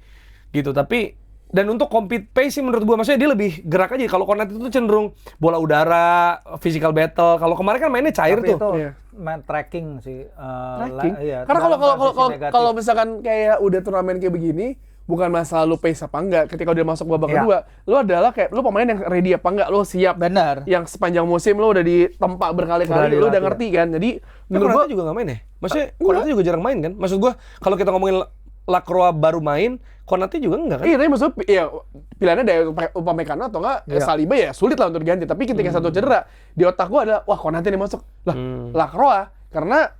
gitu. Tapi dan untuk compete pace sih menurut gue maksudnya dia lebih gerak aja. Kalau Konate itu cenderung bola udara, physical battle. Kalau kemarin kan mainnya cair Tapi tuh. itu Iya. main tracking sih. Tracking. Iya, Karena dalam transisi negatif. kalau misalkan kayak udah turnamen kayak begini, bukan masalah lu pace apa enggak. Ketika udah masuk babak Iya. kedua, lu adalah kayak lu pemain yang ready apa enggak, lu siap. Benar. Yang sepanjang musim lu udah ditempa berkali-kali, lu udah dilatih. ngerti kan. Jadi Tapi menurut Konate gua juga nggak main ya? Maksudnya Konate juga jarang main kan? Maksud gue kalau kita ngomongin Lacroix baru main, Konate juga enggak kan? iya, tapi maksudnya ya pilihannya dari Upamecano atau enggak Iya. Saliba ya sulit lah untuk diganti. Tapi ketika satu cedera, di otak gua adalah wah Konate nih masuk. Lah, Lacroix karena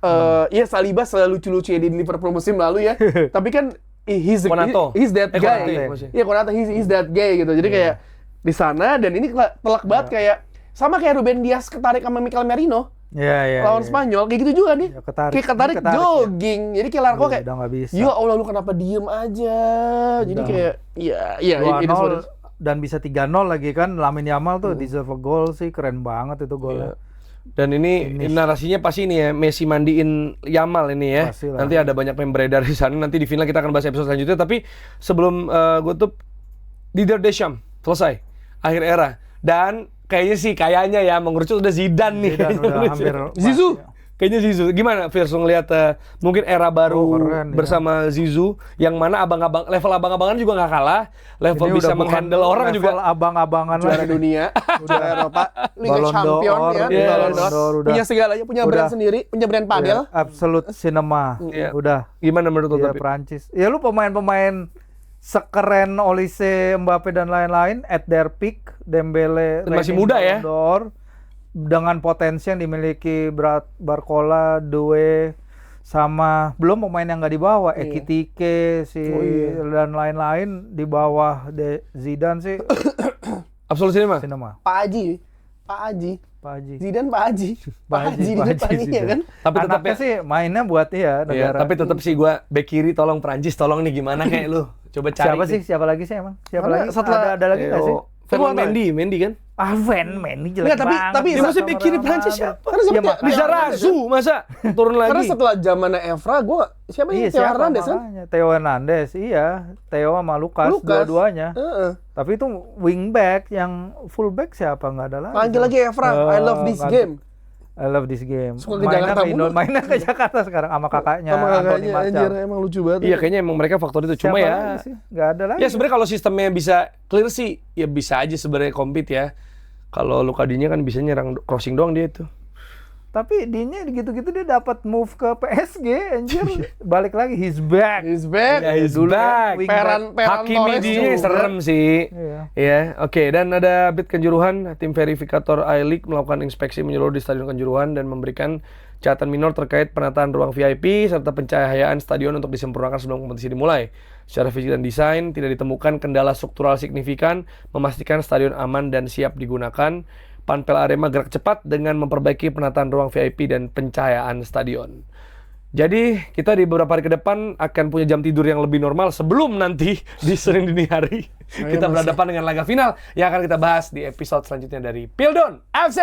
ya Saliba selucu-lucunya di Liverpool musim lalu ya. Tapi kan he's that guy. Konate maksudnya. Iya, Konate he's that guy gitu. Jadi kayak di sana dan ini telak banget kayak sama kayak Ruben Dias ketarik sama Mikel Merino. Iya. Lawan Spanyol kayak gitu juga nih. Ya, ketarik. Kayak ketarik Ketarik, jogging. Jadi kayak Lacroix kayak Udah nggak bisa. ya Allah lu kenapa diem aja. Jadi kayak iya 2-0 dan bisa 3-0 lagi kan. Lamine Yamal tuh deserve a goal sih, keren banget itu golnya. Dan ini narasinya pasti ini ya, Messi mandiin Yamal ini ya. Pastilah. Nanti ada banyak yang beredar di sana. Nanti di final kita akan bahas episode selanjutnya. Tapi sebelum gue tuh Didier Deschamps selesai akhir era. Dan kayaknya ya mengerucut udah Zidane nih. Zidane udah hampir Zizou. Kayaknya Zizou. Gimana Fierce ngelihat mungkin era baru keren, ya. bersama Zizou yang mana level abang-abangan juga nggak kalah, level Ini bisa udah bukan menghandle orang level juga. abang-abangan Juara lagi. dunia, juara Eropa, Liga Ballon Champion d'Or, ya, yes. Ballon d'Or. Ballon d'Or udah. Punya segalanya, punya brand Udah. sendiri, punya brand padel. Ya, absolute cinema. Iya. Udah. Gimana menurut lo Iya, tapi? Prancis. Ya lu pemain-pemain sekeren Olise, Mbappe dan lain-lain at their peak, Dembele Dan masih reigning muda ya. Ballon d'Or, dengan potensi yang dimiliki Barcola, Due, sama belum pemain yang nggak dibawa, Ekitike, dan lain-lain di bawah Zidane sih Absolut cinema. cinema. Pak Haji, Pak Haji. Zidane Pak Haji di depannya Zidane. kan. Tapi tetap Anaknya ya. sih mainnya buat Iya, negara. tapi tetap sih gue back kiri tolong Prancis tolong nih gimana kayak lu. Coba cari. Siapa sih? Siapa lagi sih emang? Siapa Karena lagi? setelah- ada lagi nggak sih? Fernand Mendy kan? Ah, Van Man ini jelek Nggak, tapi- banget. tapi Ya, maksudnya back kiri Prancis siapa? Karena siapa Iya, ya? makanya. Lizarazu masa turun Karena lagi. setelah zamannya Evra, siapa Iya, yang Theo siapa Hernandez kan? makanya? Theo Hernandez, iya. Theo sama Lucas, Lucas. dua-duanya. Heeh. Tapi itu wingback, yang fullback siapa? Nggak ada lagi. Panggil lagi Evra, I love this nggak- game. I love this game. Suka ke Jakarta mulu. Mainnya ke Jakarta sekarang sama kakaknya Sama Anthony kakaknya anjir, Martial. emang lucu banget. Iya kayaknya emang mereka faktor itu cuma Siapa ya. lagi sih? Nggak ada lagi. Ya sebenarnya kalau sistemnya bisa clear sih ya bisa aja sebenarnya compete ya. Kalau Lukadinya kan bisa nyerang crossing doang dia itu. Tapi dinya gitu-gitu dia dapat move ke PSG, anjir. Balik lagi, he's back. He's back. Ya, he's Dulu back. wing Peran Hakimi Torres dia juga. serem sih. Iya. Ya, oke. Dan ada update Kanjuruhan, tim verifikator I-League melakukan inspeksi menyeluruh di Stadion Kanjuruhan dan memberikan catatan minor terkait penataan ruang VIP serta pencahayaan stadion untuk disempurnakan sebelum kompetisi dimulai. Secara fisik dan desain tidak ditemukan kendala struktural signifikan, memastikan stadion aman dan siap digunakan. Panpel Arema gerak cepat dengan memperbaiki penataan ruang VIP dan pencahayaan stadion. Jadi kita di beberapa hari ke depan akan punya jam tidur yang lebih normal sebelum nanti di Senin dini hari kita berhadapan dengan laga final yang akan kita bahas di episode selanjutnya dari Pildon FC.